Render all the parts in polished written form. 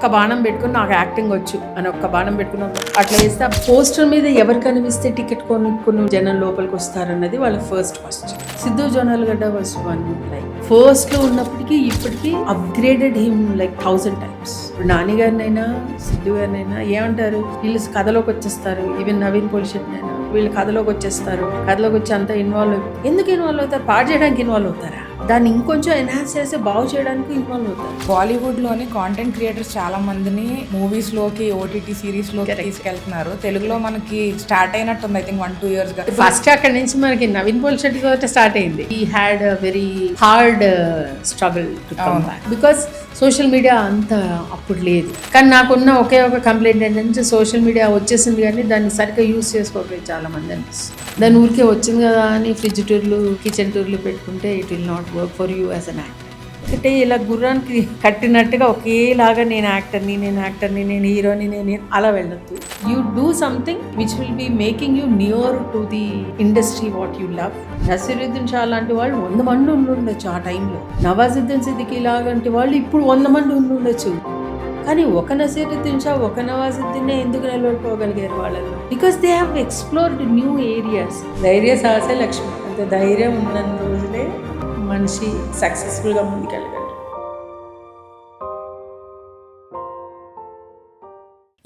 ఒక్క బాణం పెట్టుకుని నాకు యాక్టింగ్ వచ్చు అని ఒక్క బాణం పెట్టుకున్నాం అట్లా వేస్తే పోస్టర్ మీద ఎవరు కనిపిస్తే టికెట్ కొనుక్కుని జనం లోపలికి వస్తారన్నది వాళ్ళ first question. Siddhu Jonnalagadda was one like first లో ఉన్నప్పటికీ ఇప్పటికీ అప్గ్రేడెడ్ హిమ్ లైక్ 1000 times. ఇప్పుడు నాని గారినైనా సిద్ధు గారినైనా ఏమంటారు, వీళ్ళు కథలోకి వచ్చేస్తారు. ఈవెన్ నవీన్ పోలిషెట్టి అయినా వీళ్ళు కథలోకి వచ్చేస్తారు. కథలోకి వచ్చి అంతా ఎందుకు ఇన్వాల్వ్ అవుతారు? పాడు చేయడానికి ఇన్వాల్వ్ అవుతారా? దాన్ని ఇంకొంచెం ఎన్హాన్స్ చేసి బాగు చేయడానికి ఇన్వాల్వ్ అవుతారు. బాలీవుడ్ లోని కాంటెంట్ క్రియేటర్స్ చాలా మందిని మూవీస్ లోకి, ఓటీటీ సిరీస్ లోకి తీసుకెళ్తున్నారు. తెలుగులో మనకి స్టార్ట్ అయినట్టుంది ఐ థింక్ 1-2 years. ఫస్ట్ అక్కడి నుంచి మనకి నవీన్ పోలిషెట్టి తోట స్టార్ట్ అయింది. He had very hard struggle to come back because social media అంత అప్పుడు లేదు. కానీ నాకున్న ఒకే ఒక కంప్లైంట్ ఏంటంటే సోషల్ మీడియా వచ్చేసింది కానీ దాన్ని సరిగ్గా యూజ్ చేసుకోలేదు చాలా మంది అనిపిస్తుంది. దాని ఊరికే వచ్చింది కదా అని ఫ్రిడ్జ్ టూర్లు, కిచెన్ టూర్లు పెట్టుకుంటే it will not work for you as an actor. అంటే ఇలా గుర్రానికి కట్టినట్టుగా ఒకేలాగా నేను యాక్టర్ని, నేను హీరోని, నేను అలా వెళ్ళొద్దు. You do something which will be making you near to the industry what you love. Naseeruddin Shah లాంటి వాళ్ళు 100 మంది ఉండుండొచ్చు ఆ టైంలో. నవాజుద్దీన్ సిద్దికీ లాంటి వాళ్ళు ఇప్పుడు 100 మంది ఉండుండొచ్చు. కానీ ఒక నసీరుద్దీన్ షా, ఒక నవాజుద్దీన్ ఎందుకు నిలబడిపోగలిగారు వాళ్ళలో? Because they have explored new areas. ధైర్య సాహసే లక్ష్మి. అంత ధైర్యం ఉన్నన్ని రోజులే మనిషి సక్సెస్ఫుల్గా ముందుకెళ్ళగలరు.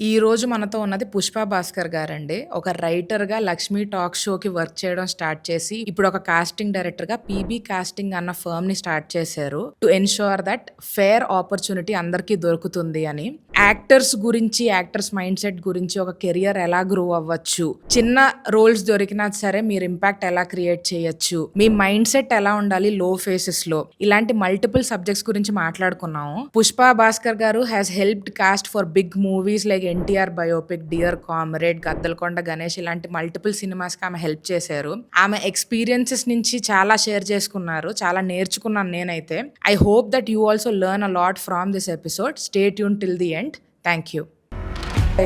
ఈ రోజు మనతో ఉన్నది పుష్ప భాస్కర్ గారండి. ఒక రైటర్గా లక్ష్మీ టాక్ షోకి వర్క్ చేయడం స్టార్ట్ చేసి ఇప్పుడు ఒక కాస్టింగ్ డైరెక్టర్గా పీబీ కాస్టింగ్ అన్న ఫర్మ్ని స్టార్ట్ చేశారు. To ensure that fair opportunity అందరికీ దొరుకుతుంది అని. యాక్టర్స్ గురించి, యాక్టర్స్ మైండ్ సెట్ గురించి, ఒక కెరియర్ ఎలా గ్రో అవ్వచ్చు, చిన్న రోల్స్ దొరికినా సరే మీరు ఇంపాక్ట్ ఎలా క్రియేట్ చేయొచ్చు, మీ మైండ్ సెట్ ఎలా ఉండాలి లో ఫేసెస్ లో, ఇలాంటి మల్టిపుల్ సబ్జెక్ట్స్ గురించి మాట్లాడుకున్నాము. పుష్ప భాస్కర్ గారు has helped cast for big movies like NTR biopic, dear comrade, Gaddalakonda Ganesh, ఇలాంటి మల్టిపుల్ సినిమాస్ కి ఆమె హెల్ప్ చేశారు. ఆమె ఎక్స్పీరియన్సెస్ నుంచి చాలా షేర్ చేసుకున్నారు. చాలా నేర్చుకున్నాను నేనైతే. I hope that you also learn a lot from this episode. Stay tune till the end. Thank you.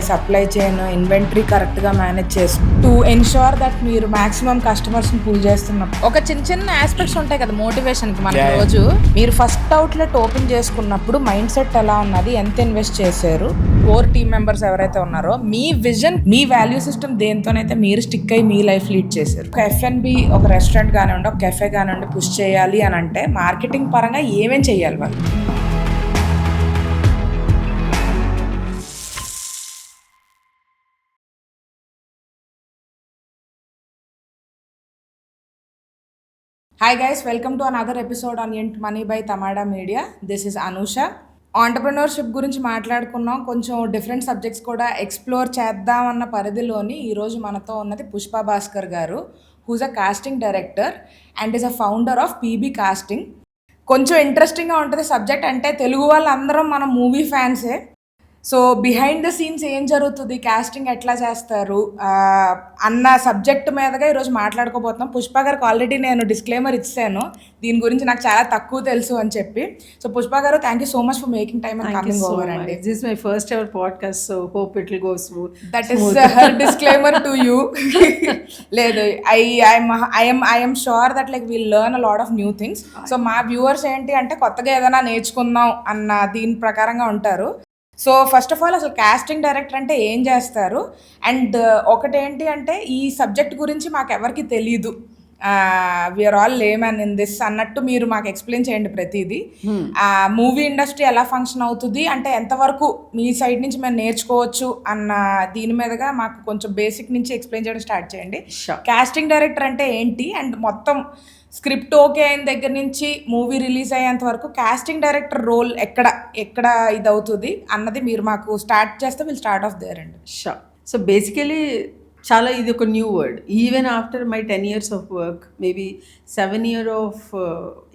Supply chain, inventory కరెక్ట్గా మేనేజ్ చేసి టు ఎన్షూర్ దట్ మీరు మాక్సిమం కస్టమర్స్ని పుల్ చేస్తున్నాం. ఒక చిన్న ఆస్పెక్ట్స్ ఉంటాయి కదా మోటివేషన్కి. మన రోజు మీరు ఫస్ట్ అవుట్లెట్ ఓపెన్ చేసుకున్నప్పుడు మైండ్ సెట్ ఎలా ఉన్నది, ఎంత ఇన్వెస్ట్ చేశారు, 4 team members ఎవరైతే ఉన్నారో మీ విజన్, మీ వాల్యూ సిస్టమ్ దేంతోనైతే మీరు స్టిక్ అయ్యి మీ లైఫ్ లీడ్ చేశారు. ఒక F&B, ఒక రెస్టారెంట్ కానివ్వండి, ఒక కెఫే కానివ్వండి పుష్ చేయాలి అని అంటే మార్కెటింగ్ పరంగా ఏమేం చేయాలి వాళ్ళు? Hi guys, welcome to another episode on Yent Money by Tamada Media. This is Anusha. Entrepreneurship గురించి మాట్లాడుకున్నాం. కొంచెం డిఫరెంట్ సబ్జెక్ట్స్ కూడా ఎక్స్ప్లోర్ చేద్దామన్న పరిధిలోని ఈరోజు మనతో ఉన్నది పుష్ప భాస్కర్ గారు, who's a casting director and is a founder of PB casting. కొంచెం ఇంట్రెస్టింగ్గా ఉంటుంది సబ్జెక్ట్. అంటే తెలుగు వాళ్ళందరం మనం మూవీ ఫ్యాన్సే. సో బిహైండ్ ద సీన్స్ ఏం జరుగుతుంది, కాస్టింగ్ ఎట్లా చేస్తారు అన్న సబ్జెక్ట్ మీదగా ఈరోజు మాట్లాడుకోబోతున్నాం. పుష్ప గారికి ఆల్రెడీ నేను డిస్క్లైమర్ ఇచ్చాను, దీని గురించి నాకు చాలా తక్కువ తెలుసు అని చెప్పి. సో పుష్ప గారు, thank you so much for making time and coming over అండి. This is my first ever podcast, so hope it will go smooth. That is her disclaimer to you. లేదు, I am sure that like we'll learn a lot of new things. So మా viewers ఏంటి అంటే కొత్తగా ఏదైనా నేర్చుకుందాం అన్న దీని ప్రకారంగా ఉంటారు. సో ఫస్ట్ ఆఫ్ ఆల్ అసలు కాస్టింగ్ డైరెక్టర్ అంటే ఏం చేస్తారు, అండ్ ఒకటేంటి అంటే ఈ సబ్జెక్ట్ గురించి మాకు ఎవరికి తెలీదు, we are all layman in this అన్నట్టు మీరు మాకు ఎక్స్ప్లెయిన్ చేయండి ప్రతిదీ. మూవీ ఇండస్ట్రీ ఎలా ఫంక్షన్ అవుతుంది అంటే ఎంతవరకు మీ సైడ్ నుంచి మేము నేర్చుకోవచ్చు అన్న దీని మీదగా మాకు కొంచెం బేసిక్ నుంచి ఎక్స్ప్లెయిన్ చేయడం స్టార్ట్ చేయండి. కాస్టింగ్ డైరెక్టర్ అంటే ఏంటి, అండ్ మొత్తం స్క్రిప్ట్ ఓకే అయిన దగ్గర నుంచి మూవీ రిలీజ్ అయ్యేంత వరకు కాస్టింగ్ డైరెక్టర్ రోల్ ఎక్కడ ఇది అవుతుంది అన్నది మీరు మాకు స్టార్ట్ చేస్తే విల్ స్టార్ట్ ఆఫ్ దేర్ అండి. షూర్. సో బేసికలీ చాలా ఇది ఒక new word. Even after my 10 years of work, maybe 7 years of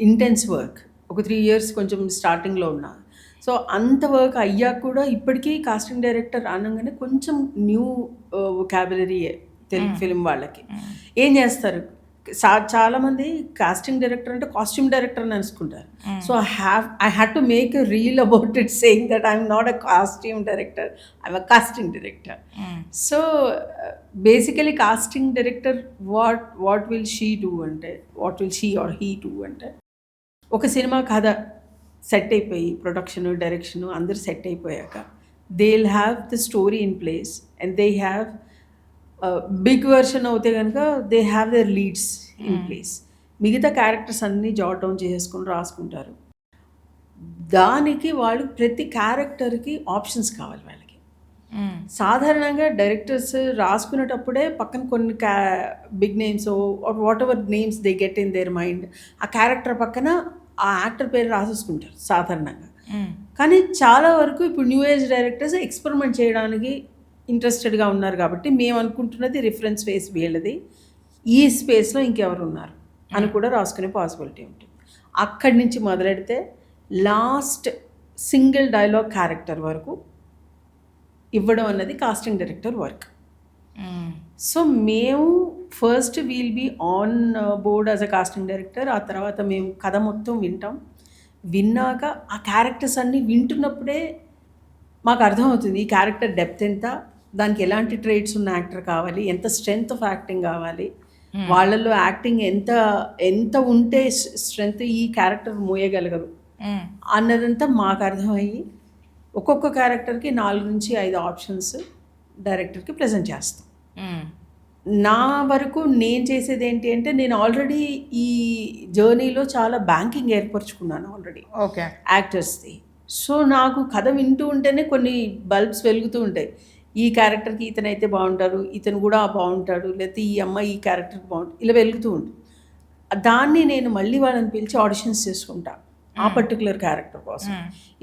intense work, ఒక 3 years కొంచెం స్టార్టింగ్లో ఉన్నా. సో అంత వర్క్ అయ్యాక కూడా ఇప్పటికీ కాస్టింగ్ డైరెక్టర్ అనగానే కొంచెం న్యూ వొకాబులరీయే తెలుగు ఫిలిం వాళ్ళకి. ఏం చేస్తారు, చాలామంది కాస్టింగ్ డైరెక్టర్ అంటే కాస్ట్యూమ్ డైరెక్టర్ అని అనుకుంటారు. So I had to make a reel about it saying that I'm not a costume director, I'm a casting director. So basically casting director what will she do అంటే, what will she or he do అంటే, ఒక సినిమా కథ set అయిపోయి production direction అందరూ set అయిపోయాక they will have the story in place and they have big version అవుతే కనుక they have their leads in place. మిగతా క్యారెక్టర్స్ అన్నీ జాట్ డౌన్ చేసుకొని రాసుకుంటారు. దానికి వాళ్ళు ప్రతి క్యారెక్టర్కి ఆప్షన్స్ కావాలి వాళ్ళకి. సాధారణంగా డైరెక్టర్స్ రాసుకునేటప్పుడే పక్కన కొన్ని big names or whatever names they get in their mind ఆ క్యారెక్టర్ పక్కన ఆ యాక్టర్ పేరు రాసేసుకుంటారు సాధారణంగా. కానీ చాలా వరకు ఇప్పుడు న్యూ ఏజ్ డైరెక్టర్స్ ఎక్స్పెరిమెంట్ చేయడానికి ఇంట్రెస్టెడ్గా ఉన్నారు కాబట్టి మేము అనుకుంటున్నది రిఫరెన్స్ స్పేస్ వీళ్ళది, ఈ స్పేస్లో ఇంకెవరు ఉన్నారు అని కూడా రాసుకునే పాసిబిలిటీ ఉంటుంది. అక్కడి నుంచి మొదలెడితే లాస్ట్ సింగిల్ డైలాగ్ క్యారెక్టర్ వరకు ఇవ్వడం అన్నది కాస్టింగ్ డైరెక్టర్ వర్క్. సో మేము first will be on board as a casting director. ఆ తర్వాత మేము కథ మొత్తం వింటాం. విన్నాక ఆ క్యారెక్టర్స్ అన్నీ వింటున్నప్పుడే మాకు అర్థమవుతుంది ఈ క్యారెక్టర్ డెప్త్ ఎంత, దానికి ఎలాంటి ట్రేట్స్ ఉన్న యాక్టర్ కావాలి, ఎంత స్ట్రెంగ్త్ ఆఫ్ యాక్టింగ్ కావాలి, వాళ్ళల్లో యాక్టింగ్ ఎంత ఎంత ఉంటే స్ట్రెంగ్త్ ఈ క్యారెక్టర్ మోయగలగరు అన్నదంతా మాకు అర్థమయ్యి ఒక్కొక్క క్యారెక్టర్కి 4 నుంచి 5 ఆప్షన్స్ డైరెక్టర్కి ప్రజెంట్ చేస్తాం. నా వరకు నేను చేసేది ఏంటి అంటే నేను ఆల్రెడీ ఈ జర్నీలో చాలా బ్యాంకింగ్ ఏర్పరచుకున్నాను ఆల్రెడీ ఓకే యాక్టర్స్ది. సో నాకు కథ వింటూ ఉంటేనే కొన్ని బల్బ్స్ వెలుగుతూ ఉంటాయి. ఈ క్యారెక్టర్కి ఇతనైతే బాగుంటారు, ఇతను కూడా బాగుంటాడు, లేకపోతే ఈ అమ్మాయి ఈ క్యారెక్టర్కి బాగుంటుంది, ఇలా వెలుగుతూ ఉంటుంది. దాన్ని నేను మళ్ళీ వాళ్ళని పిలిచి ఆడిషన్స్ చేసుకుంటాను ఆ పర్టికులర్ క్యారెక్టర్ కోసం.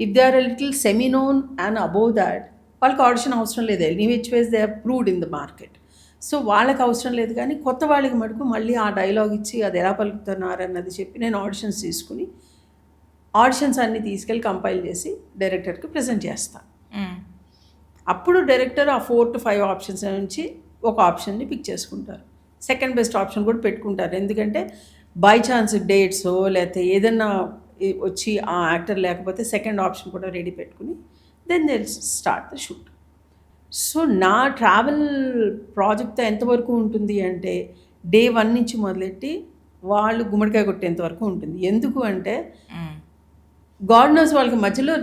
If they are a little semi known and above that వాళ్ళకి ఆడిషన్ అవసరం లేదు. Anyways they have proved in the market. So వాళ్ళకి అవసరం లేదు. కానీ కొత్త వాళ్ళకి మటుకు మళ్ళీ ఆ డైలాగ్ ఇచ్చి అది ఎలా పలుకుతున్నారు అన్నది చెప్పి నేను ఆడిషన్స్ తీసుకుని ఆడిషన్స్ అన్నీ తీసుకెళ్ళి కంపైల్ చేసి డైరెక్టర్కి ప్రజెంట్ చేస్తాను. అప్పుడు డైరెక్టర్ ఆ 4 to 5 ఆప్షన్స్ నుంచి ఒక ఆప్షన్ని పిక్ చేసుకుంటారు. సెకండ్ బెస్ట్ ఆప్షన్ కూడా పెట్టుకుంటారు. ఎందుకంటే బై ఛాన్స్ డేట్స్ లేకపోతే ఏదన్నా వచ్చి ఆ యాక్టర్ లేకపోతే సెకండ్ ఆప్షన్ కూడా రెడీ పెట్టుకుని then they start the shoot. So నా ట్రావెల్ ప్రాజెక్ట్ ఎంతవరకు ఉంటుంది అంటే డే 1 నుంచి మొదలెట్టి వాళ్ళు గుమ్మడికాయ కొట్టేంత వరకు ఉంటుంది. ఎందుకు అంటే గాడ్ నోస్ వాళ్ళకి మధ్యలో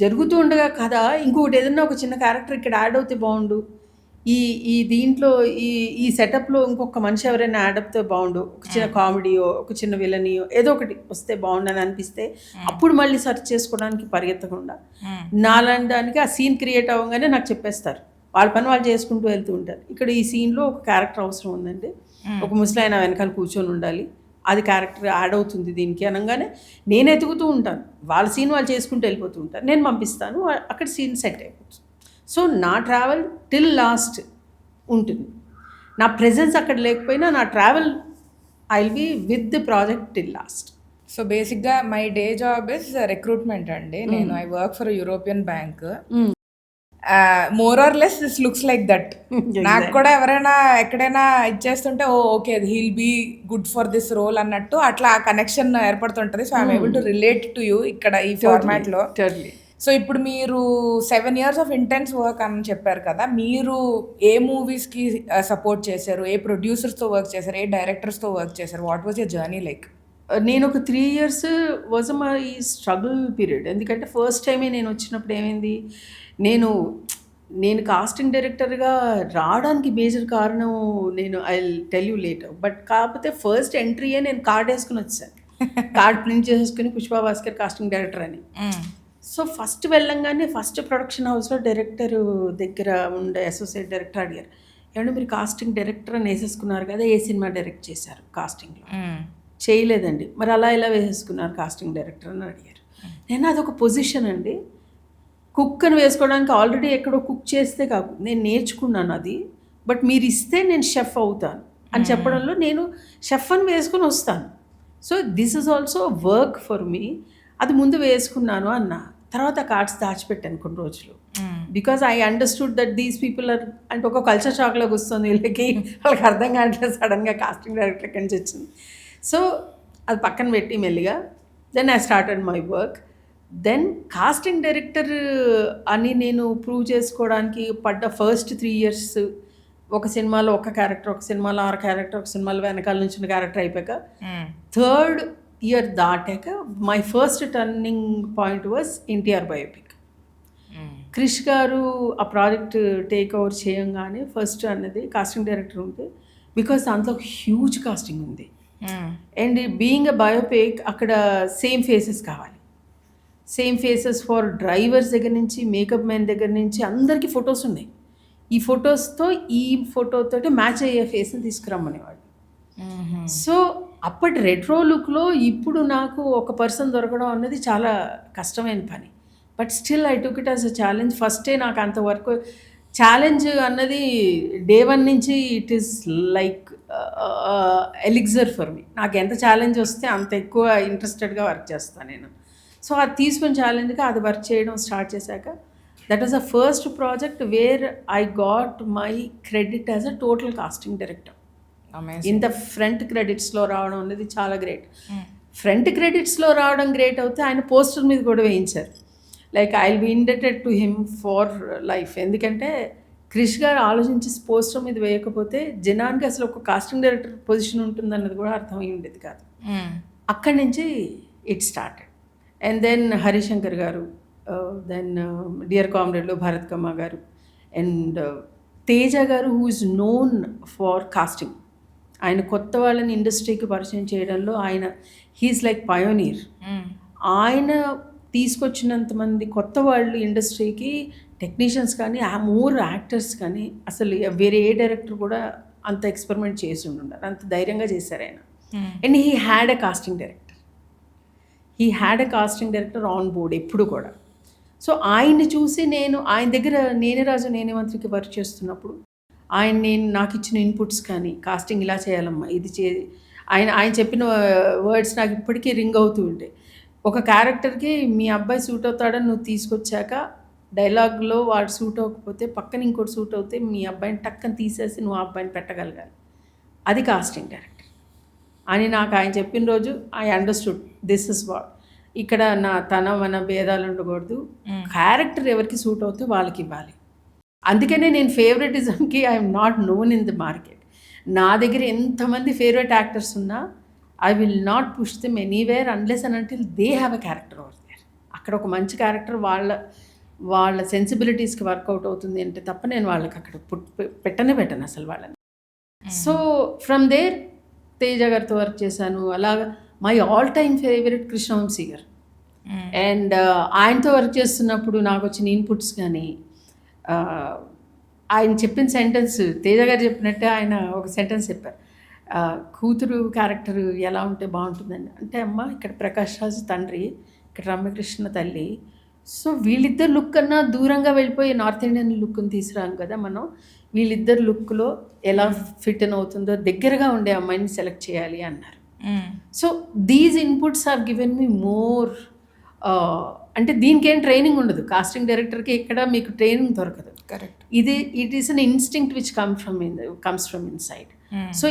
జరుగుతూ ఉండగా కదా ఇంకొకటి ఏదన్నా ఒక చిన్న క్యారెక్టర్ ఇక్కడ యాడ్ అవుతే బాగుండు, ఈ దీంట్లో ఈ సెటప్లో ఇంకొక మనిషి ఎవరైనా యాడ్ అవుతే బాగుండు, ఒక చిన్న కామెడీయో ఒక చిన్న విలనీయో ఏదో ఒకటి వస్తే బాగుండు అని అనిపిస్తే అప్పుడు మళ్ళీ సెర్చ్ చేసుకోవడానికి పరిగెత్తకుండా నాలాంటి దానికి ఆ సీన్ క్రియేట్ అవ్వగానే నాకు చెప్పేస్తారు. వాళ్ళ పని వాళ్ళు చేసుకుంటూ వెళ్తూ ఉంటారు. ఇక్కడ ఈ సీన్లో ఒక క్యారెక్టర్ అవసరం ఉందండి, ఒక ముసలాయన వెనకాల కూర్చొని ఉండాలి, అది క్యారెక్టర్ యాడ్ అవుతుంది దీనికి అనగానే నేను ఎతుకుతూ ఉంటాను. వాళ్ళ సీన్ వాళ్ళు చేసుకుంటూ వెళ్ళిపోతూ ఉంటారు, నేను పంపిస్తాను, అక్కడ సీన్ సెట్ అయిపోతుంది. సో నా ట్రావెల్ టిల్ లాస్ట్ ఉంటుంది. నా ప్రెజెన్స్ అక్కడ లేకపోయినా నా travel I will be with the project till last. So బేసిక్గా my day job is recruitment అండి. నేను I work for European bank. More or less this looks like that. నాకు కూడా ఎవరైనా ఎక్కడైనా ఇచ్చేస్తుంటే okay he'll be good for this role అన్నట్టు అట్లా కనెక్షన్ ఏర్పడుతుంటుంది. So I'm able to relate to you ఇక్కడ ఈ ఫార్మాట్లో. సో ఇప్పుడు మీరు 7 years ఆఫ్ ఇంటెన్స్ వర్క్ అని చెప్పారు కదా, మీరు ఏ మూవీస్కి సపోర్ట్ చేశారు, ఏ ప్రొడ్యూసర్స్తో వర్క్ చేశారు, ఏ డైరెక్టర్స్తో వర్క్ చేశారు, what was your journey like? నేను ఒక 3 years was my struggle period. ఎందుకంటే ఫస్ట్ టైమే నేను వచ్చినప్పుడు ఏమైంది, నేను కాస్టింగ్ డైరెక్టర్గా రావడానికి మేజర్ కారణం నేను I tell you later. But కాకపోతే ఫస్ట్ ఎంట్రీయే నేను కార్డ్ వేసుకుని వచ్చాను. కార్డ్ ప్రింట్ చేసేసుకుని పుష్పా భాస్కర్ కాస్టింగ్ డైరెక్టర్ అని. సో ఫస్ట్ వెళ్ళంగానే ఫస్ట్ ప్రొడక్షన్ హౌస్లో డైరెక్టర్ దగ్గర ఉండే అసోసియేట్ డైరెక్టర్ అడిగారు, ఏమంటే మీరు కాస్టింగ్ డైరెక్టర్ అని వేసేసుకున్నారు కదా, ఏ సినిమా డైరెక్ట్ చేశారు కాస్టింగ్లో? చేయలేదండి. మరి అలా ఎలా వేసేసుకున్నారు కాస్టింగ్ డైరెక్టర్ అని అడిగారు. నేను అదొక పొజిషన్ అండి, కుక్ అని వేసుకోవడానికి ఆల్రెడీ ఎక్కడో కుక్ చేస్తే కాదు, నేను నేర్చుకున్నాను అది. బట్ మీరు ఇస్తే నేను షెఫ్ అవుతాను అని చెప్పడంలో నేను షెఫ్ అని వేసుకొని వస్తాను. So this is also work for me. అది ముందు వేసుకున్నాను అన్న తర్వాత కార్డ్స్ దాచిపెట్టాను కొన్ని రోజులు. Because I understood that these people are అంటే ఒక కల్చర్ షాక్లోకి వస్తుంది వీళ్ళకి, వాళ్ళకి అర్థం కావట్లేదు సడన్గా కాస్టింగ్ డైరెక్టర్ ఎక్కడి నుంచి వచ్చింది. సో అది పక్కన పెట్టి మెల్లిగా then I started my work. Then casting director అని నేను ప్రూవ్ చేసుకోవడానికి పడ్డ ఫస్ట్ 3 years ఒక సినిమాలో ఒక క్యారెక్టర్, ఒక సినిమాలో 6 క్యారెక్టర్, ఒక సినిమాలో వెనకాల నుంచి క్యారెక్టర్ అయిపోయాక థర్డ్ ఇయర్ దాటాక my first turning point was NTR biopic. Krish గారు ఆ ప్రాజెక్ట్ టేక్ ఓవర్ చేయంగానే ఫస్ట్ అన్నది కాస్టింగ్ డైరెక్టర్ ఉంటే, బికాస్ దాంట్లో హ్యూజ్ కాస్టింగ్ ఉంది. అండ్ బీయింగ్ అ బయోపిక్ అక్కడ సేమ్ ఫేసెస్ కావాలి. సేమ్ ఫేసెస్ ఫర్ డ్రైవర్స్ దగ్గర నుంచి మేకప్ మ్యాన్ దగ్గర నుంచి అందరికీ ఫొటోస్ ఉన్నాయి. ఈ ఫొటోస్తో ఈ ఫోటోతో మ్యాచ్ అయ్యే ఫేస్ని తీసుకురమ్మనేవాడు. సో అప్పటి రెట్రో లుక్లో ఇప్పుడు నాకు ఒక పర్సన్ దొరకడం అన్నది చాలా కష్టమైన పని. But still I took it as a challenge. ఫస్టే నాకు అంతవరకు ఛాలెంజ్ అన్నది డే 1 నుంచి it is like elixir for me. నాకు ఎంత ఛాలెంజ్ వస్తే అంత ఎక్కువ ఇంట్రెస్టెడ్గా వర్క్ చేస్తాను నేను. సో అది తీసుకుని ఛాలెంజ్గా అది వర్క్ చేయడం స్టార్ట్ చేశాక that is the first project where I got my credit as a total casting director. ఇంత ఫ్రంట్ క్రెడిట్స్లో రావడం అనేది చాలా గ్రేట్. ఫ్రంట్ క్రెడిట్స్లో రావడం గ్రేట్ అవుతే ఆయన పోస్టర్ మీద కూడా వేయించారు. Like I will be indebted to him for life. ఎందుకంటే క్రిష్ గారు ఆలోచించి పోస్టర్ మీద వేయకపోతే జనానికి అసలు ఒక కాస్టింగ్ డైరెక్టర్ పొజిషన్ ఉంటుందన్నది కూడా అర్థమై ఉండేది కాదు. అక్కడి నుంచి it started. And then Harishankar గారు, దెన్ డియర్ కామ్రేడ్లో భరత్ కమ్మ గారు, అండ్ తేజ గారు who is known for casting. ఆయన కొత్త వాళ్ళని ఇండస్ట్రీకి పరిచయం చేయడంలో ఆయన హీఈస్ లైక్ పయోనీర్. ఆయన తీసుకొచ్చినంతమంది కొత్త వాళ్ళు ఇండస్ట్రీకి టెక్నీషియన్స్ కానీ మోర్ యాక్టర్స్ కానీ అసలు వేరే ఏ డైరెక్టర్ కూడా అంత ఎక్స్పెరిమెంట్ చేసి ఉండారు. అంత ధైర్యంగా చేశారు ఆయన. And he had a casting director on board ఎప్పుడు కూడా. సో ఆయన్ని చూసి నేను ఆయన దగ్గర నేనే రాజు నేనే మంత్రికి వర్క్ చేస్తున్నప్పుడు నాకు ఇచ్చిన ఇన్పుట్స్ కానీ కాస్టింగ్ ఇలా చేయాలమ్మా ఇది ఆయన చెప్పిన వర్డ్స్ నాకు ఇప్పటికీ రింగ్ అవుతూ ఉంటాయి. ఒక క్యారెక్టర్కి మీ అబ్బాయి సూట్ అవుతాడని నువ్వు తీసుకొచ్చాక డైలాగ్లో వాడు సూట్ అవ్వకపోతే పక్కన ఇంకోటి సూట్ అవుతే మీ అబ్బాయిని టక్కని తీసేసి నువ్వు ఆ అబ్బాయిని పెట్టగలగాలి. అది కాస్టింగ్ డైరెక్టర్ అని నాకు ఆయన చెప్పిన రోజు I understood this is what. ఇక్కడ మన భేదాలు ఉండకూడదు. క్యారెక్టర్ ఎవరికి సూట్ అవుతే వాళ్ళకి ఇవ్వాలి. అందుకనే నేను ఫేవరెటిజంకి I'm not known in the market. నా దగ్గర ఎంతమంది ఫేవరెట్ యాక్టర్స్ ఉన్నా I will not push them anywhere unless and until they have a character over there. అక్కడ ఒక మంచి క్యారెక్టర్ వాళ్ళ సెన్సిబిలిటీస్కి వర్కౌట్ అవుతుంది అంటే తప్ప నేను వాళ్ళకి అక్కడ పెట్టను అసలు వాళ్ళని. సో ఫ్రమ్ దేర్ తేజ గారితో వర్క్ చేశాను. అలాగా my all time favourite Krishna Vamsi గారు. అండ్ ఆయనతో వర్క్ చేస్తున్నప్పుడు నాకు వచ్చిన ఇన్పుట్స్ కానీ ఆయన చెప్పిన సెంటెన్స్ తేజ గారు చెప్పినట్టే ఆయన ఒక సెంటెన్స్ చెప్పారు. కూతురు క్యారెక్టర్ ఎలా ఉంటే బాగుంటుందండి అంటే, అమ్మ ఇక్కడ ప్రకాష్ రాజ్ తండ్రి, ఇక్కడ రమ్యకృష్ణ తల్లి. సో వీళ్ళిద్దరు లుక్ కన్నా దూరంగా వెళ్ళిపోయి నార్త్ ఇండియన్ లుక్ని తీసుకురాం కదా మనం. వీళ్ళిద్దరు లుక్లో ఎలా ఫిట్ ఇన్ అవుతుందో దగ్గరగా ఉండే అమ్మాయిని సెలెక్ట్ చేయాలి అన్నారు. So these inputs have given me more. అంటే దీనికి ఏం ట్రైనింగ్ ఉండదు. కాస్టింగ్ డైరెక్టర్కి ఎక్కడ మీకు ట్రైనింగ్ దొరకదు. Correct. It is an instinct which comes from inside. So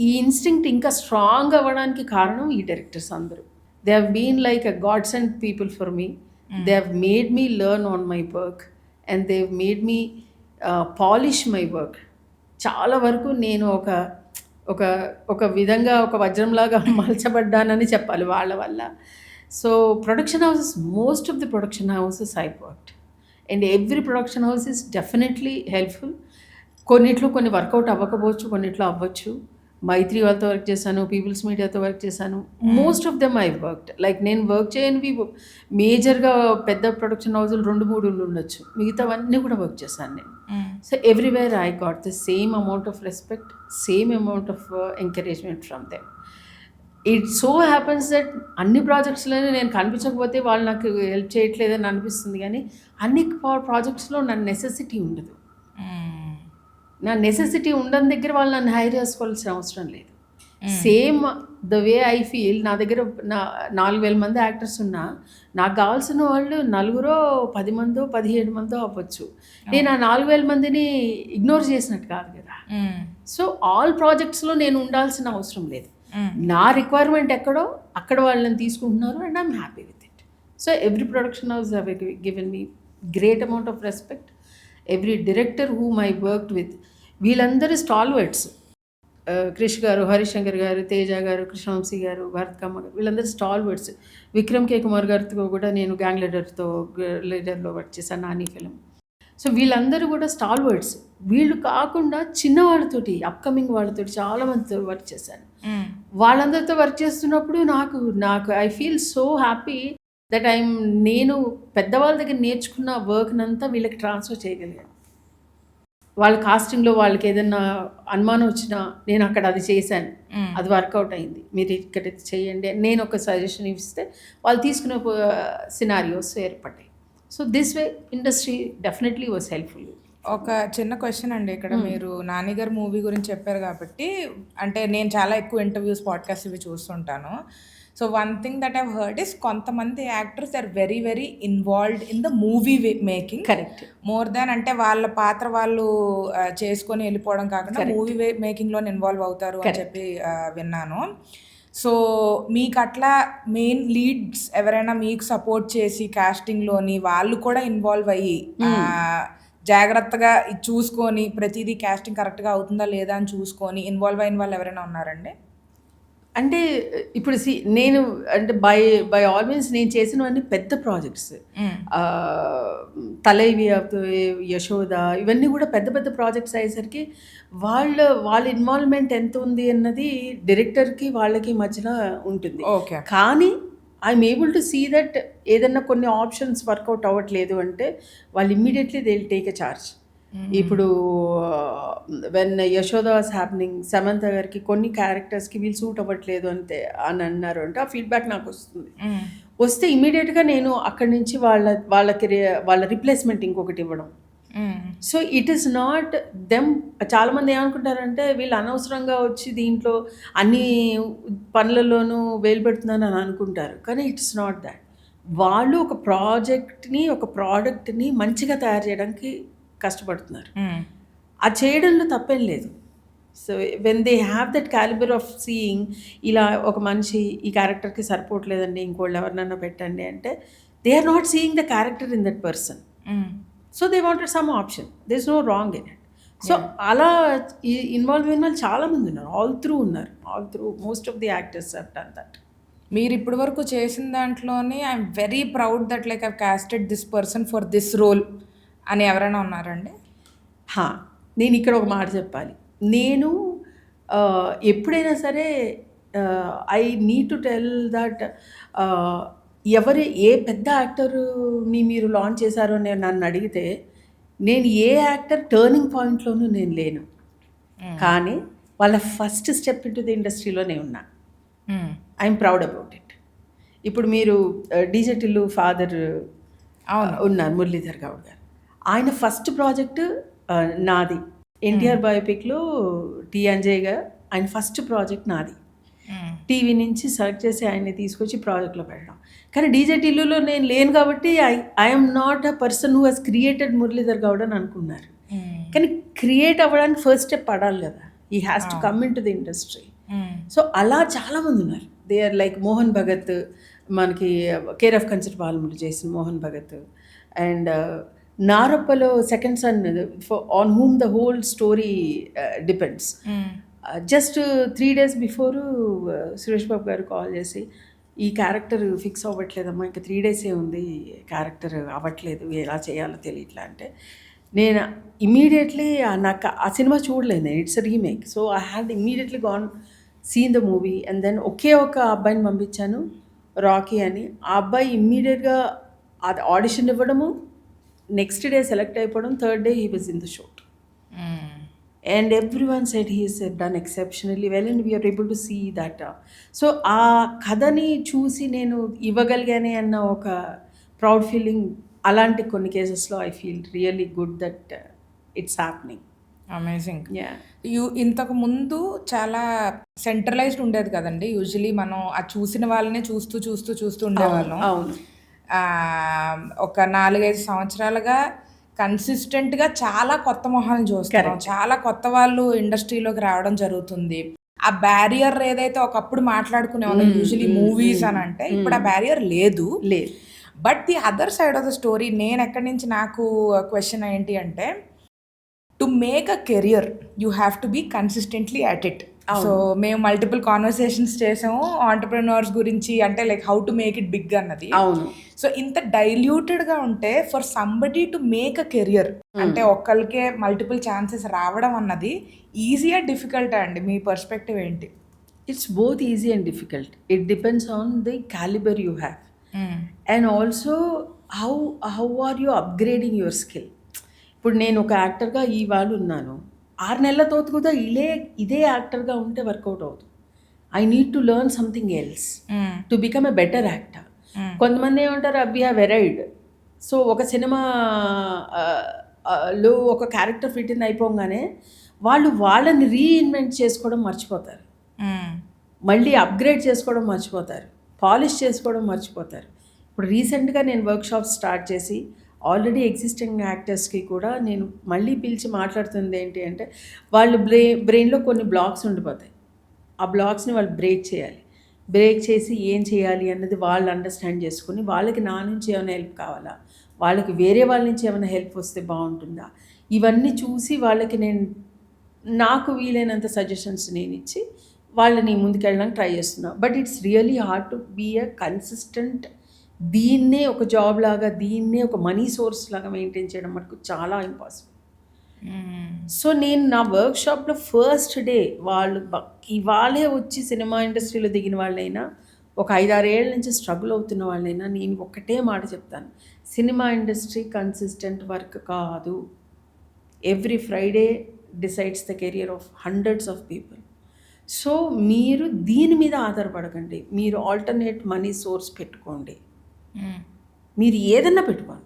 ఈ ఇన్స్టింక్ట్ ఇంకా స్ట్రాంగ్ అవ్వడానికి కారణం ఈ డైరెక్టర్స్ అందరూ. They have been like a god sent people for me. They have made me learn on my work and they have made me polish my work. చాలా వరకు నేను ఒక విధంగా ఒక వజ్రంలాగా మలచబడ్డానని చెప్పాలి వాళ్ళ వల్ల. So production houses, most of the production houses I worked and every production house is definitely helpful. కొన్నిట్లో కొన్ని వర్కౌట్ అవ్వకపోవచ్చు, కొన్నిట్లో అవ్వచ్చు. మైత్రి వాళ్ళతో వర్క్ చేశాను, పీపుల్స్ మీడియాతో వర్క్ చేశాను. Most of them I worked. Like నేను వర్క్ చేయనివి మేజర్గా పెద్ద ప్రొడక్షన్ హౌజులు 2-3 ఉండొచ్చు, మిగతావన్నీ కూడా వర్క్ చేశాను నేను. So everywhere I got the same amount of respect, same amount of encouragement from them. It so happens that అన్ని ప్రాజెక్ట్స్లోనే నేను కనిపించకపోతే వాళ్ళు నాకు హెల్ప్ చేయట్లేదని అనిపిస్తుంది, కానీ అన్ని ప్రాజెక్ట్స్లో నా నెసెసిటీ ఉండదు. నా నెసెసిటీ ఉండని దగ్గర వాళ్ళు నన్ను హైర్ చేసుకోవాల్సిన అవసరం లేదు. Same the way I feel, నా దగ్గర 4,000 మంది యాక్టర్స్ ఉన్నా నాకు కావాల్సిన వాళ్ళు 4, 10 మందో 17 మందో అవ్వచ్చు. నేను ఆ 4,000 మందిని ఇగ్నోర్ చేసినట్టు కాదు కదా. సో ఆల్ ప్రాజెక్ట్స్లో నేను ఉండాల్సిన అవసరం లేదు. నా రిక్వైర్మెంట్ ఎక్కడో అక్కడ వాళ్ళని తీసుకుంటున్నారు and I'm happy with it. So every production house have given me great amount of respect. Every director whom I worked with, వీళ్ళందరూ స్టాల్వర్డ్స్. క్రిష్ గారు, హరిశంకర్ గారు, తేజ గారు, కృష్ణవంశీ గారు, భారతకమ్మ గారు, వీళ్ళందరూ స్టాల్ వర్డ్స్. విక్రమ్ కే కుమార్ గారితో కూడా నేను గ్యాంగ్ లీడర్లో వర్క్ చేశాను, నాని ఫిలిం. సో వీళ్ళందరూ కూడా స్టాల్ వర్డ్స్. వీళ్ళు కాకుండా చిన్న వాళ్ళతోటి, అప్కమింగ్ వాళ్ళతోటి చాలా మందితో వర్క్ చేశాను. వాళ్ళందరితో వర్క్ చేస్తున్నప్పుడు నాకు I feel so happy that నేను పెద్దవాళ్ళ దగ్గర నేర్చుకున్న వర్క్నంతా వీళ్ళకి ట్రాన్స్ఫర్ చేయగలిగాను. వాళ్ళ కాస్టింగ్లో వాళ్ళకి ఏదైనా అనుమానం వచ్చినా నేను అక్కడ అది చేశాను, అది వర్కౌట్ అయింది, మీరు ఇక్కడ చేయండి, నేను ఒక సజెషన్ ఇస్తే వాళ్ళు తీసుకునే సినారియోస్ ఏర్పడ్డాయి. So this way industry definitely was helpful. ఒక చిన్న క్వశ్చన్ అండి ఇక్కడ, మీరు నాని గారి మూవీ గురించి చెప్పారు కాబట్టి, అంటే నేను చాలా ఎక్కువ ఇంటర్వ్యూస్, పాడ్కాస్ట్ ఇవి చూస్తుంటాను. So one thing that I've heard is కొంతమంది actors are very very involved in the movie making. Correct. More than అంటే వాళ్ళ పాత్ర వాళ్ళు చేసుకొని వెళ్ళిపోవడం కాకుండా మూవీ మేకింగ్లో ఇన్వాల్వ్ అవుతారు అని చెప్పి విన్నాను. సో మీకు అట్లా మెయిన్ లీడ్స్ ఎవరైనా మీకు సపోర్ట్ చేసి కాస్టింగ్లోని వాళ్ళు కూడా ఇన్వాల్వ్ అయ్యి జాగ్రత్తగా చూసుకొని ప్రతిదీ కాస్టింగ్ కరెక్ట్గా అవుతుందా లేదా అని చూసుకొని ఇన్వాల్వ్ అయిన వాళ్ళు ఎవరైనా ఉన్నారండి? అంటే ఇప్పుడు నేను అంటే బై ఆల్ మీన్స్ నేను చేసినవన్నీ పెద్ద ప్రాజెక్ట్స్. తలైవి, యశోద, ఇవన్నీ కూడా పెద్ద పెద్ద ప్రాజెక్ట్స్ అయ్యేసరికి వాళ్ళ ఇన్వాల్వ్మెంట్ ఎంత ఉంది అన్నది డైరెక్టర్కి వాళ్ళకి మధ్యలో ఉంటుంది. ఓకే. కానీ I'm able to see that ఏదన్నా కొన్ని ఆప్షన్స్ వర్కౌట్ అవ్వట్లేదు అంటే వాళ్ళు immediately they will take a charge. ఇప్పుడు when Yashoda was happening, Samantha garu కొన్ని క్యారెక్టర్స్కి వీళ్ళు సూట్ అవ్వట్లేదు అని అన్నారు అంటే ఆ ఫీడ్బ్యాక్ నాకు వస్తుంది. వస్తే ఇమ్మీడియట్గా నేను అక్కడి నుంచి వాళ్ళ రిప్లేస్మెంట్ ఇంకొకటి ఇవ్వడం. So it is not them. చాలామంది ఏమనుకుంటారంటే వీళ్ళు అనవసరంగా వచ్చి దీంట్లో అన్ని పనులలోనూ వేలు పెడుతున్నాను అని అనుకుంటారు, కానీ ఇట్స్ నాట్ దాట్. వాళ్ళు ఒక ప్రోడక్ట్ని మంచిగా తయారు చేయడానికి కష్టపడుతున్నారు. అది చేయడంలో తప్పేం లేదు. So when they have that calibre of seeing, ఇలా ఒక మనిషి ఈ క్యారెక్టర్కి సరిపోవట్లేదండి, ఇంకోళ్ళు ఎవరినన్నా పెట్టండి అంటే they are not seeing the character in that person. So they wanted some option, they is no wrong in it. So అలా ఇన్వాల్వ్ అయిన వాళ్ళు చాలామంది ఉన్నారు, all through most of the actors have done that. మీరు ఇప్పటి వరకు చేసిన దాంట్లోనే I'm very proud that like I casted this person for this role అని ఎవరైనా ఉన్నారండి? నేను ఇక్కడ ఒక మాట చెప్పాలి. నేను ఎప్పుడైనా సరే I need to tell that ఏ పెద్ద యాక్టర్ని మీరు లాంచ్ చేశారో నేను నన్ను అడిగితే నేను ఏ యాక్టర్ టర్నింగ్ పాయింట్లోనూ నేను లేను, కానీ వాళ్ళ ఫస్ట్ స్టెప్ ఇంటూ ది ఇండస్ట్రీలోనే ఉన్నా. I'm proud about it. ఇప్పుడు మీరు డీజే టిల్లు ఫాదర్ ఉన్నారు, మురళీధర్ గౌడ్ గారు. ఆయన ఫస్ట్ ప్రాజెక్టు నాది. ఎన్టీఆర్ బయోపిక్లో టీ అంజయ్యగా ఆయన ఫస్ట్ ప్రాజెక్ట్ నాది. టీవీ నుంచి సెలెక్ట్ చేసి ఆయన్ని తీసుకొచ్చి ప్రాజెక్ట్లో పెట్టడం. కానీ డీజే టిల్లులో నేను లేను కాబట్టి I'm not a person who has created Muralidhar Goud అని అనుకున్నారు. కానీ క్రియేట్ అవ్వడానికి ఫస్ట్ స్టెప్ పడాలి కదా, he has to come in to the industry. So అలా చాలామంది ఉన్నారు. They are like Mohan Bhagat, మనకి కేర్ ఆఫ్ కన్సర్ట్ బాలమురళి చేసిన మోహన్ భగత్. అండ్ నారప్పలో second son, on whom the whole story depends. Just 3 days before Suresh Babu garu call చేసి ఈ క్యారెక్టర్ ఫిక్స్ అవ్వట్లేదమ్మా, ఇంకా 3 days ఉంది, క్యారెక్టర్ అవ్వట్లేదు, ఎలా చేయాలో తెలియట్లా అంటే నేను ఇమీడియట్లీ నాకు ఆ సినిమా చూడలేదు, it's remake. So I had immediately gone seen the movie and then ఒకే ఒక అబ్బాయిని పంపించాను, రాకీ అని. ఆ అబ్బాయి ఇమ్మీడియట్గా అది ఆడిషన్ ఇవ్వడము, నెక్స్ట్ డే సెలెక్ట్ అయిపోవడం, third day he was in the shoot. And everyone said he has done exceptionally well and we are able to see that. So ఆ కథని చూసి నేను ఇవ్వగలిగానే అన్న ఒక ప్రౌడ్ ఫీలింగ్, అలాంటి కొన్ని కేసెస్లో I feel really good that it's happening. Amazing. ఇంతకు ముందు చాలా సెంట్రలైజ్డ్ ఉండేది కదండి, యూజువలీ మనం ఆ చూసిన వాళ్ళనే చూస్తూ ఉండేవాళ్ళం. అవును. ఒక 4-5 సంవత్సరాలుగా కన్సిస్టెంట్గా చాలా కొత్త మొహాలను చూస్తున్నాం, చాలా కొత్త వాళ్ళు ఇండస్ట్రీలోకి రావడం జరుగుతుంది. ఆ బ్యారియర్ ఏదైతే ఒకప్పుడు మాట్లాడుకునే వాళ్ళం యూజువలీ మూవీస్ అని అంటే, ఇప్పుడు ఆ బ్యారియర్ లేదు. But the other side of the story, నేను ఎక్కడి నుంచి నాకు క్వశ్చన్ ఏంటి అంటే, to make a career you have to be consistently at it. So మేము మల్టిపుల్ కాన్వర్సేషన్స్ చేసాము ఆంటర్ప్రెన్యూర్స్ గురించి, అంటే like how to make it big అన్నది. అవును. సో ఇంత డైల్యూటెడ్గా ఉంటే for somebody to make a career, అంటే ఒక్కరికే మల్టిపుల్ ఛాన్సెస్ రావడం అన్నది ఈజీయా డిఫికల్టా అండి? మీ పర్స్పెక్టివ్ ఏంటి? It's both easy and difficult. It depends on the caliber you have. And also how are you upgrading your skill. ఇప్పుడు నేను ఒక యాక్టర్గా ఇవాళ ఉన్నాను, 6 నెలల తర్వాత కూడా ఇదే యాక్టర్గా ఉంటే వర్కౌట్ అవుతుంది. I need to learn something else to become a better actor. కొంతమంది ఏమంటారు, వి హ్యావ్ ఎరైవ్డ్. సో ఒక సినిమా లో ఒక క్యారెక్టర్ ఫిట్ ఇన్ అయిపోగానే వాళ్ళని రీఇన్వెంట్ చేసుకోవడం మర్చిపోతారు, మళ్ళీ అప్గ్రేడ్ చేసుకోవడం మర్చిపోతారు, పాలిష్ చేసుకోవడం మర్చిపోతారు. ఇప్పుడు రీసెంట్గా నేను వర్క్షాప్స్ స్టార్ట్ చేసి ఆల్రెడీ ఎగ్జిస్టింగ్ యాక్టర్స్కి కూడా నేను మళ్ళీ పిలిచి మాట్లాడుతుంది ఏంటి అంటే, వాళ్ళు బ్రెయిన్లో కొన్ని బ్లాక్స్ ఉండిపోతాయి. ఆ బ్లాక్స్ని వాళ్ళు బ్రేక్ చేయాలి. బ్రేక్ చేసి ఏం చేయాలి అన్నది వాళ్ళు అండర్స్టాండ్ చేసుకుని, వాళ్ళకి నా నుంచి ఏమైనా హెల్ప్ కావాలా, వాళ్ళకి వేరే వాళ్ళ నుంచి ఏమైనా హెల్ప్ వస్తే బాగుంటుందా, ఇవన్నీ చూసి వాళ్ళకి నాకు వీలైనంత సజెషన్స్ నేను ఇచ్చి వాళ్ళని ముందుకెళ్ళడానికి ట్రై చేస్తున్నా. But it's really hard to be a consistent. దీన్నే ఒక జాబ్ లాగా, దీన్నే ఒక మనీ సోర్స్ లాగా మెయింటైన్ చేయడం మటుకు చాలా ఇంపాసిబుల్. సో నేను నా వర్క్షాప్లో ఫస్ట్ డే వాళ్ళు ఇవాళే వచ్చి సినిమా ఇండస్ట్రీలో దిగిన వాళ్ళైనా, ఒక 5-6 ఏళ్ళ నుంచి స్ట్రగుల్ అవుతున్న వాళ్ళైనా నేను ఒకటే మాట చెప్తాను, సినిమా ఇండస్ట్రీ కన్సిస్టెంట్ వర్క్ కాదు. Every Friday decides the career of hundreds of people. So మీరు దీని మీద ఆధారపడకండి, మీరు ఆల్టర్నేట్ మనీ సోర్స్ పెట్టుకోండి. మీరు ఏదన్నా పెట్టుకోండి,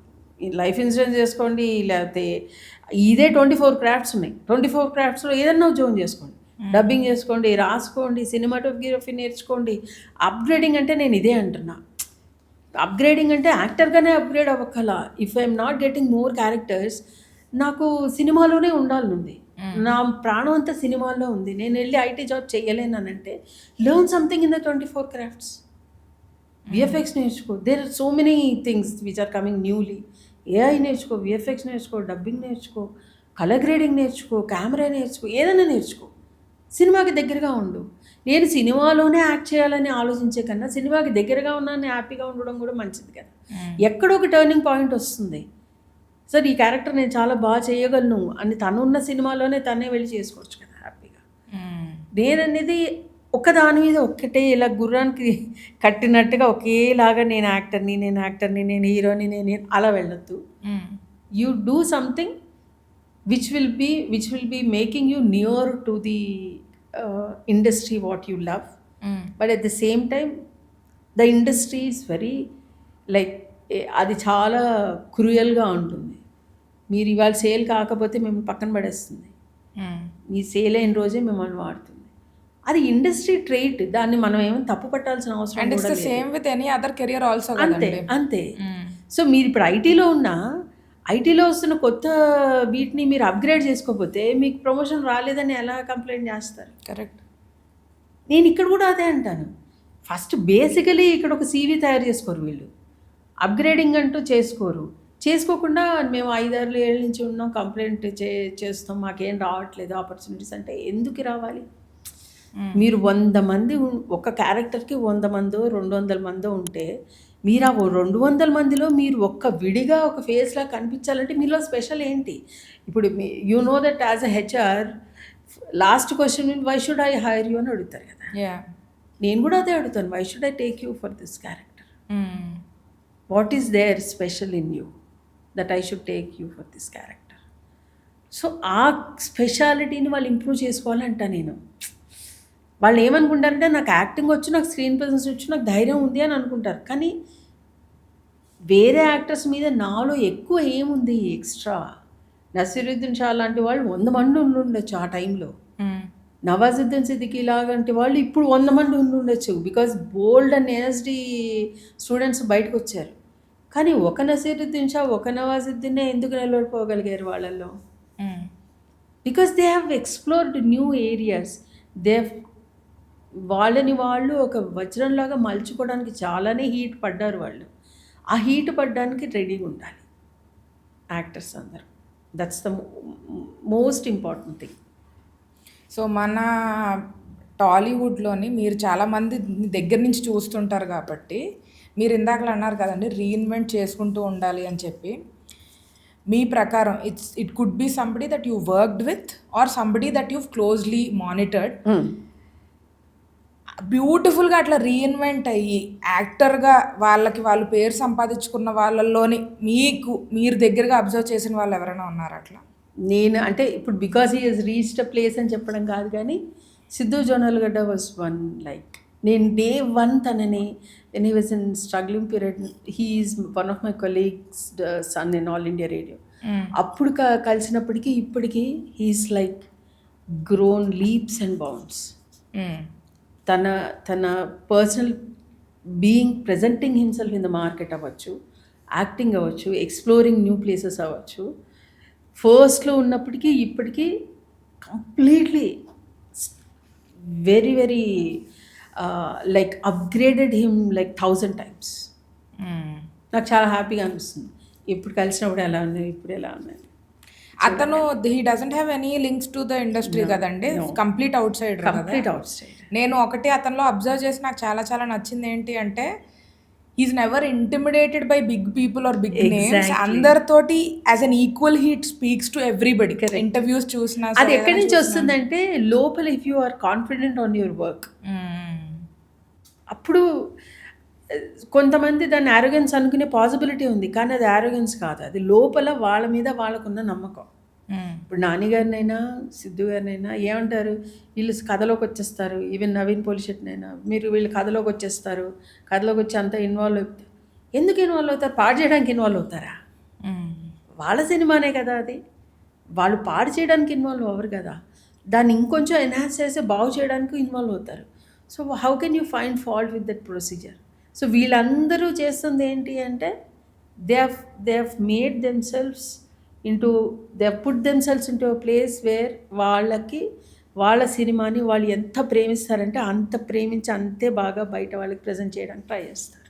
లైఫ్ ఇన్సూరెన్స్ చేసుకోండి, లేకపోతే ఇదే 24 క్రాఫ్ట్స్ ఉన్నాయి, 24 క్రాఫ్ట్స్లో ఏదన్నా ఉద్యోగం చేసుకోండి, డబ్బింగ్ చేసుకోండి, రాసుకోండి, సినిమాటోగ్రఫీ నేర్చుకోండి. అప్గ్రేడింగ్ అంటే నేను ఇదే అంటున్నా, అప్గ్రేడింగ్ అంటే యాక్టర్గానే అప్గ్రేడ్ అవ్వకల. If I'm not getting more characters, నాకు సినిమాలోనే ఉండాలనుంది, నా ప్రాణం అంతా సినిమాల్లో ఉంది, నేను వెళ్ళి ఐటీ జాబ్ చేయలేనంటే learn something in the 24 crafts. VFX నేర్చుకో, there are so many things which are coming newly. AI నేర్చుకో, విఎఫ్ఎక్స్ నేర్చుకో, డబ్బింగ్ నేర్చుకో, కలర్ గ్రేడింగ్ నేర్చుకో, కెమెరా నేర్చుకో, ఏదైనా నేర్చుకో, సినిమాకి దగ్గరగా ఉండు. నేను సినిమాలోనే యాక్ట్ చేయాలని ఆలోచించే కన్నా సినిమాకి దగ్గరగా ఉన్నాను హ్యాపీగా ఉండడం కూడా మంచిది కదా. ఎక్కడో ఒక టర్నింగ్ పాయింట్ వస్తుంది, సార్ ఈ క్యారెక్టర్ నేను చాలా బాగా చేయగలను అని తనున్న సినిమాలోనే తనే వెళ్ళి చేసుకోవచ్చు కదా హ్యాపీగా. నేననేది ఒకదాని మీద ఒక్కటే ఇలా గుర్రానికి కట్టినట్టుగా ఒకేలాగా నేను యాక్టర్ని, నేను హీరోని, నేను అలా వెళ్ళొద్దు. You do something which will be making you near to the industry what you love. But at the same time the industry is very like, అది చాలా క్రూయల్గా ఉంటుంది. మీరు ఇవాళ సేల్ కాకపోతే మేము పక్కన పడేస్తుంది, మీ సేల్ అయిన రోజే మిమ్మల్ని వాడుతుంది. అది ఇండస్ట్రీ ట్రేట్, దాన్ని మనం ఏమో తప్పు పట్టాల్సిన అవసరం అంతే. సో మీరు ఇప్పుడు ఐటీలో వస్తున్న కొత్త వీటిని మీరు అప్గ్రేడ్ చేసుకోకపోతే మీకు ప్రమోషన్ రాలేదని ఎలా కంప్లైంట్ చేస్తారు? కరెక్ట్. నేను ఇక్కడ కూడా అదే అంటాను, ఫస్ట్ బేసికలీ ఇక్కడ ఒక సీవీ తయారు చేసుకోరు వీళ్ళు, అప్గ్రేడింగ్ అంటూ చేసుకోకుండా మేము 5-6 ఏళ్ళ నుంచి ఉన్నాం, కంప్లైంట్ చేస్తాం, మాకేం రావట్లేదు ఆపర్చునిటీస్ అంటే ఎందుకు రావాలి? మీరు 100 మంది ఒక క్యారెక్టర్కి 100 మందో 200 మందో ఉంటే, మీరు ఆ 200 మందిలో మీరు విడిగా ఒక ఫేస్లా కనిపించాలంటే మీలో స్పెషల్ ఏంటి? ఇప్పుడు you know that as a HR last question why should I hire you అని అడుగుతారు కదా. నేను కూడా అదే అడుగుతాను, why should I take you for this character? What is there special in you that I should take you for this character? So ఆ స్పెషాలిటీని వాళ్ళు ఇంప్రూవ్ చేసుకోవాలంట. నేను వాళ్ళు ఏమనుకుంటారంటే నాకు యాక్టింగ్ వచ్చు, నాకు స్క్రీన్ ప్రెజెన్స్ వచ్చు, నాకు ధైర్యం ఉంది అని అనుకుంటారు. కానీ వేరే యాక్టర్స్ మీద నాలో ఎక్కువ ఏముంది ఎక్స్ట్రా? నసీరుద్దీన్ షా లాంటి వాళ్ళు 100 మంది ఉండుండొచ్చు ఆ టైంలో, నవాజుద్దీన్ సిద్దికీ లాంటి వాళ్ళు ఇప్పుడు 100 మంది ఉండుండొచ్చు, because bold and energy students బయటకు వచ్చారు. కానీ ఒక నసీరుద్దీన్ షా, ఒక నవాజుద్దీన్నే ఎందుకు నిలబడిపోగలిగారు వాళ్ళల్లో? Because they have explored new areas. వాళ్ళని వాళ్ళు ఒక వజ్రంలాగా మలుచుకోవడానికి చాలానే హీట్ పడ్డారు వాళ్ళు. ఆ హీట్ పడ్డానికి రెడీగా ఉండాలి యాక్టర్స్ అందరూ. That's the most important thing. So మన టాలీవుడ్లోని మీరు చాలామంది దగ్గర నుంచి చూస్తుంటారు కాబట్టి మీరు ఇందాకలా అన్నారు కదండి రీఇన్వెంట్ చేసుకుంటూ ఉండాలి అని చెప్పి. మీ ప్రకారం it could be somebody that you worked with or somebody that you closely monitored, బ్యూటిఫుల్గా అట్లా రీఇన్వెంట్ అయ్యి యాక్టర్గా వాళ్ళు పేరు సంపాదించుకున్న వాళ్ళల్లోని మీరు దగ్గరగా అబ్జర్వ్ చేసిన వాళ్ళు ఎవరైనా ఉన్నారు అట్లా? నేను అంటే ఇప్పుడు because he has reached a place అని చెప్పడం కాదు, కానీ Siddhu Jonnalagadda was one. Like నేను డే వన్ తనని when he was in struggling period, he is one of my colleagues son in all India radio. అప్పుడు కలిసినప్పటికీ ఇప్పటికీ he's like grown leaps and bounds. తన personal being presenting himself in the market అవ్వచ్చు, acting అవ్వచ్చు, exploring new places అవ్వచ్చు, ఫస్ట్లో ఉన్నప్పటికీ ఇప్పటికీ completely very very like upgraded him like 1000 times. నాకు చాలా హ్యాపీగా అనిపిస్తుంది ఇప్పుడు కలిసినప్పుడు ఎలా ఉన్నాయి, ఇప్పుడు ఎలా ఉన్నాయి. అతను he doesn't have any links to the industry కదండి, కంప్లీట్ అవుట్ సైడ్. నేను ఒకటి అతనిలో అబ్జర్వ్ చేసి నాకు చాలా చాలా నచ్చింది ఏంటి అంటే is never intimidated by big people or big names. అందరితోటి as an equal he speaks to everybody. Interviews చూసినా అది ఎక్కడి నుంచి వస్తుందంటే లోపల if you are confident on your work, అప్పుడు కొంతమంది దాన్ని ఆరోగెన్స్ అనుకునే పాసిబిలిటీ ఉంది, కానీ అది ఆరోగెన్స్ కాదు, అది లోపల వాళ్ళ మీద వాళ్ళకున్న నమ్మకం. ఇప్పుడు నానిగారినైనా సిద్ధు గారినైనా ఏమంటారు, వీళ్ళు కథలోకి వచ్చేస్తారు. ఈవెన్ నవీన్ పోలిశెట్టినైనా మీరు వీళ్ళు కథలోకి వచ్చేస్తారు, కథలోకి వచ్చి అంతా ఇన్వాల్వ్ అవుతారు. ఎందుకు ఇన్వాల్వ్ అవుతారు? పాడు చేయడానికి ఇన్వాల్వ్ అవుతారా? వాళ్ళ సినిమానే కదా అది, వాళ్ళు పాడు చేయడానికి ఇన్వాల్వ్ అవ్వరు కదా, దాన్ని ఇంకొంచెం ఎన్హాన్స్ చేసి బాగు చేయడానికి ఇన్వాల్వ్ అవుతారు. So how can you find fault with that procedure? So వీళ్ళందరూ చేస్తుంది ఏంటి అంటే they have made themselves into they have put themselves into a place where వాళ్ళ సినిమాని వాళ్ళు ఎంత ప్రేమిస్తారంటే అంత ప్రేమించి అంతే బాగా బయట వాళ్ళకి ప్రజెంట్ చేయడానికి ట్రై చేస్తారు.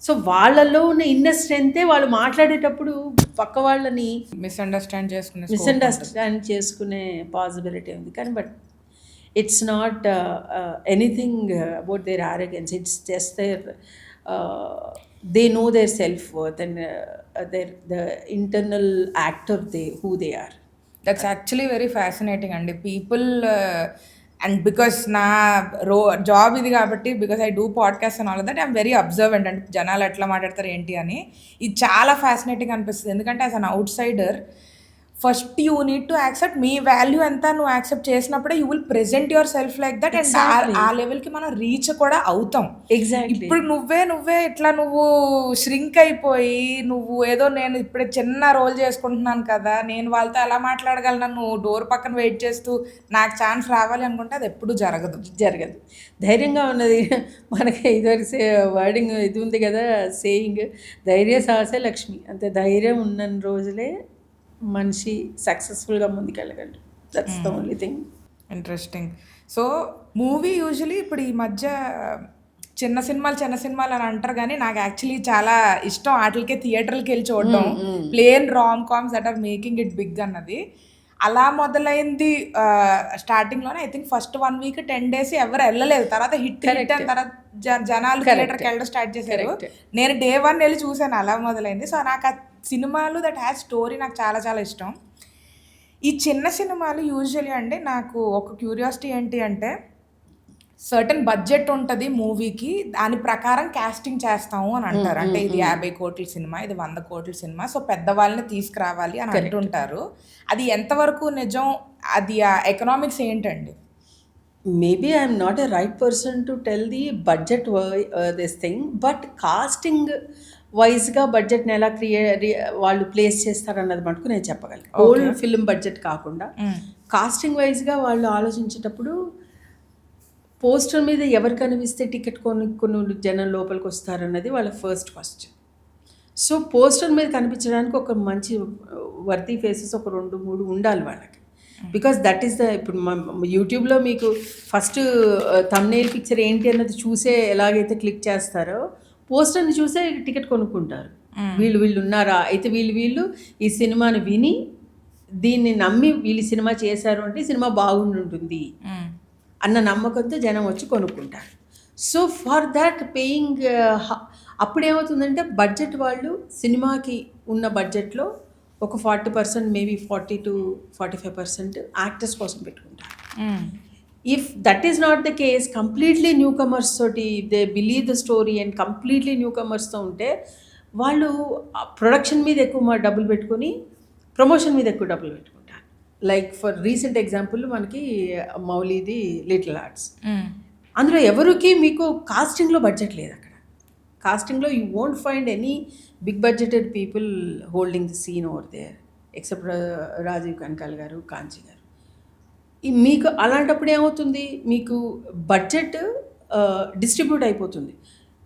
సో వాళ్ళలో ఉన్న ఇన్నర్ స్ట్రెంతే వాళ్ళు మాట్లాడేటప్పుడు పక్క వాళ్ళని మిస్అండర్స్టాండ్ చేసుకునే పాసిబిలిటీ ఉంది. కానీ but it's not anything about their arrogance. It's just their they know their self-worth and the internal actor who they are. That's actually very fascinating and people and because నా job ఇది కాబట్టి because I do podcast and all that I'm very observant. అంటే జనాలు ఎట్లా మాట్లాడతారు ఏంటి అని ఇది చాలా ఫ్యాసినేటింగ్ అనిపిస్తుంది. ఎందుకంటే as an out cider first you need to accept me value ఎంత నువ్వు యాక్సెప్ట్ చేసినప్పుడే you will present your self like that. And ఆ లెవెల్కి మనం రీచ్ కూడా అవుతాం. ఇప్పుడు నువ్వే ఇట్లా నువ్వు ష్రింక్ అయిపోయి నువ్వు ఏదో నేను ఇప్పుడే చిన్న రోల్ చేసుకుంటున్నాను కదా, నేను వాళ్ళతో ఎలా మాట్లాడగలను, నువ్వు డోర్ పక్కన వెయిట్ చేస్తూ నాకు ఛాన్స్ రావాలి అనుకుంటే అది ఎప్పుడు జరగదు. ధైర్యంగా ఉన్నది మనకి ఇదివరకు వర్డింగ్ ఇది ఉంది కదా, సేయింగ్ ధైర్య సాహసే లక్ష్మి. అంతే ధైర్యం ఉన్న రోజులే మనిషి సక్సెస్ఫుల్గా ముందుకెళ్ళగలరు. That's the only thing. Interesting. So movie usually ఇప్పుడు ఈ మధ్య చిన్న సినిమాలు అని అంటారు, కానీ నాకు యాక్చువల్లీ చాలా ఇష్టం వాటికే థియేటర్కి వెళ్ళి చూడడం, plain rom coms that are making it big అన్నది. అలా మొదలైంది స్టార్టింగ్లోనే. I think first 1 week 10 days ఎవరు వెళ్ళలేదు, తర్వాత హిట్ అయిన తర్వాత జనాలు థియేటర్కి వెళ్ళడం స్టార్ట్ చేశారు. నేను day 1 వెళ్ళి చూశాను, అలా మొదలైంది. సో నాకు ఆ సినిమాలు దట్ హ్యాస్ స్టోరీ నాకు చాలా చాలా ఇష్టం. ఈ చిన్న సినిమాలు యూజువల్లీ అండి నాకు ఒక క్యూరియాసిటీ ఏంటి అంటే సర్టన్ బడ్జెట్ ఉంటుంది మూవీకి, దాని ప్రకారం క్యాస్టింగ్ చేస్తాము అని అంటారు. అంటే ఇది 50 కోట్ల సినిమా, ఇది 100 కోట్ల సినిమా, సో పెద్దవాళ్ళని తీసుకురావాలి అని అంటుంటారు. అది ఎంతవరకు నిజం, అది ఆ ఎకనామిక్స్ ఏంటండి? Maybe I'm not a right person to tell the budget this thing, but casting వైజ్గా బడ్జెట్ని ఎలా వాళ్ళు ప్లేస్ చేస్తారన్నది మటుకు నేను చెప్పగలను. హోల్ ఫిల్మ్ బడ్జెట్ కాకుండా కాస్టింగ్ వైజ్గా వాళ్ళు ఆలోచించేటప్పుడు పోస్టర్ మీద ఎవరు కనిపిస్తే టికెట్ కొన్ని జనం లోపలికి వస్తారన్నది వాళ్ళ ఫస్ట్ క్వశ్చన్. సో పోస్టర్ మీద కనిపించడానికి ఒక మంచి వర్తీ ఫేసెస్ ఒక 2-3 ఉండాలి వాళ్ళకి. బికాస్ దట్ ఈస్ ఇప్పుడు యూట్యూబ్లో మీకు ఫస్ట్ థంబ్నెయిల్ పిక్చర్ ఏంటి అన్నది చూసే ఎలాగైతే క్లిక్ చేస్తారో పోస్టర్ని చూసే టికెట్ కొనుక్కుంటారు. వీళ్ళు ఉన్నారా, అయితే వీళ్ళు ఈ సినిమాని విని దీన్ని నమ్మి వీళ్ళు సినిమా చేశారు అంటే సినిమా బాగుండి ఉంటుంది అన్న నమ్మకంతో జనం వచ్చి కొనుక్కుంటారు. సో ఫర్ దాట్ పేయింగ్ అప్పుడు ఏమవుతుందంటే బడ్జెట్ వాళ్ళు సినిమాకి ఉన్న బడ్జెట్లో ఒక 40% మేబీ 40-45% యాక్టర్స్ కోసం పెట్టుకుంటారు. If that is not the case, completely newcomers తోటి they believe the story and completely new కమర్స్తో ఉంటే వాళ్ళు ప్రొడక్షన్ మీద ఎక్కువ డబ్బులు పెట్టుకొని ప్రమోషన్ మీద ఎక్కువ డబ్బులు పెట్టుకుంటారు. లైక్ ఫర్ రీసెంట్ ఎగ్జాంపుల్ మనకి మౌలీది లిటిల్ ఆర్ట్స్, అందులో ఎవరికి మీకు కాస్టింగ్లో బడ్జెట్ లేదు. అక్కడ కాస్టింగ్లో you won't find any big budgeted people holding the scene over there except Rajeev Kanakala garu, Kanchi garu. మీకు అలాంటప్పుడు ఏమవుతుంది, మీకు బడ్జెట్ డిస్ట్రిబ్యూట్ అయిపోతుంది,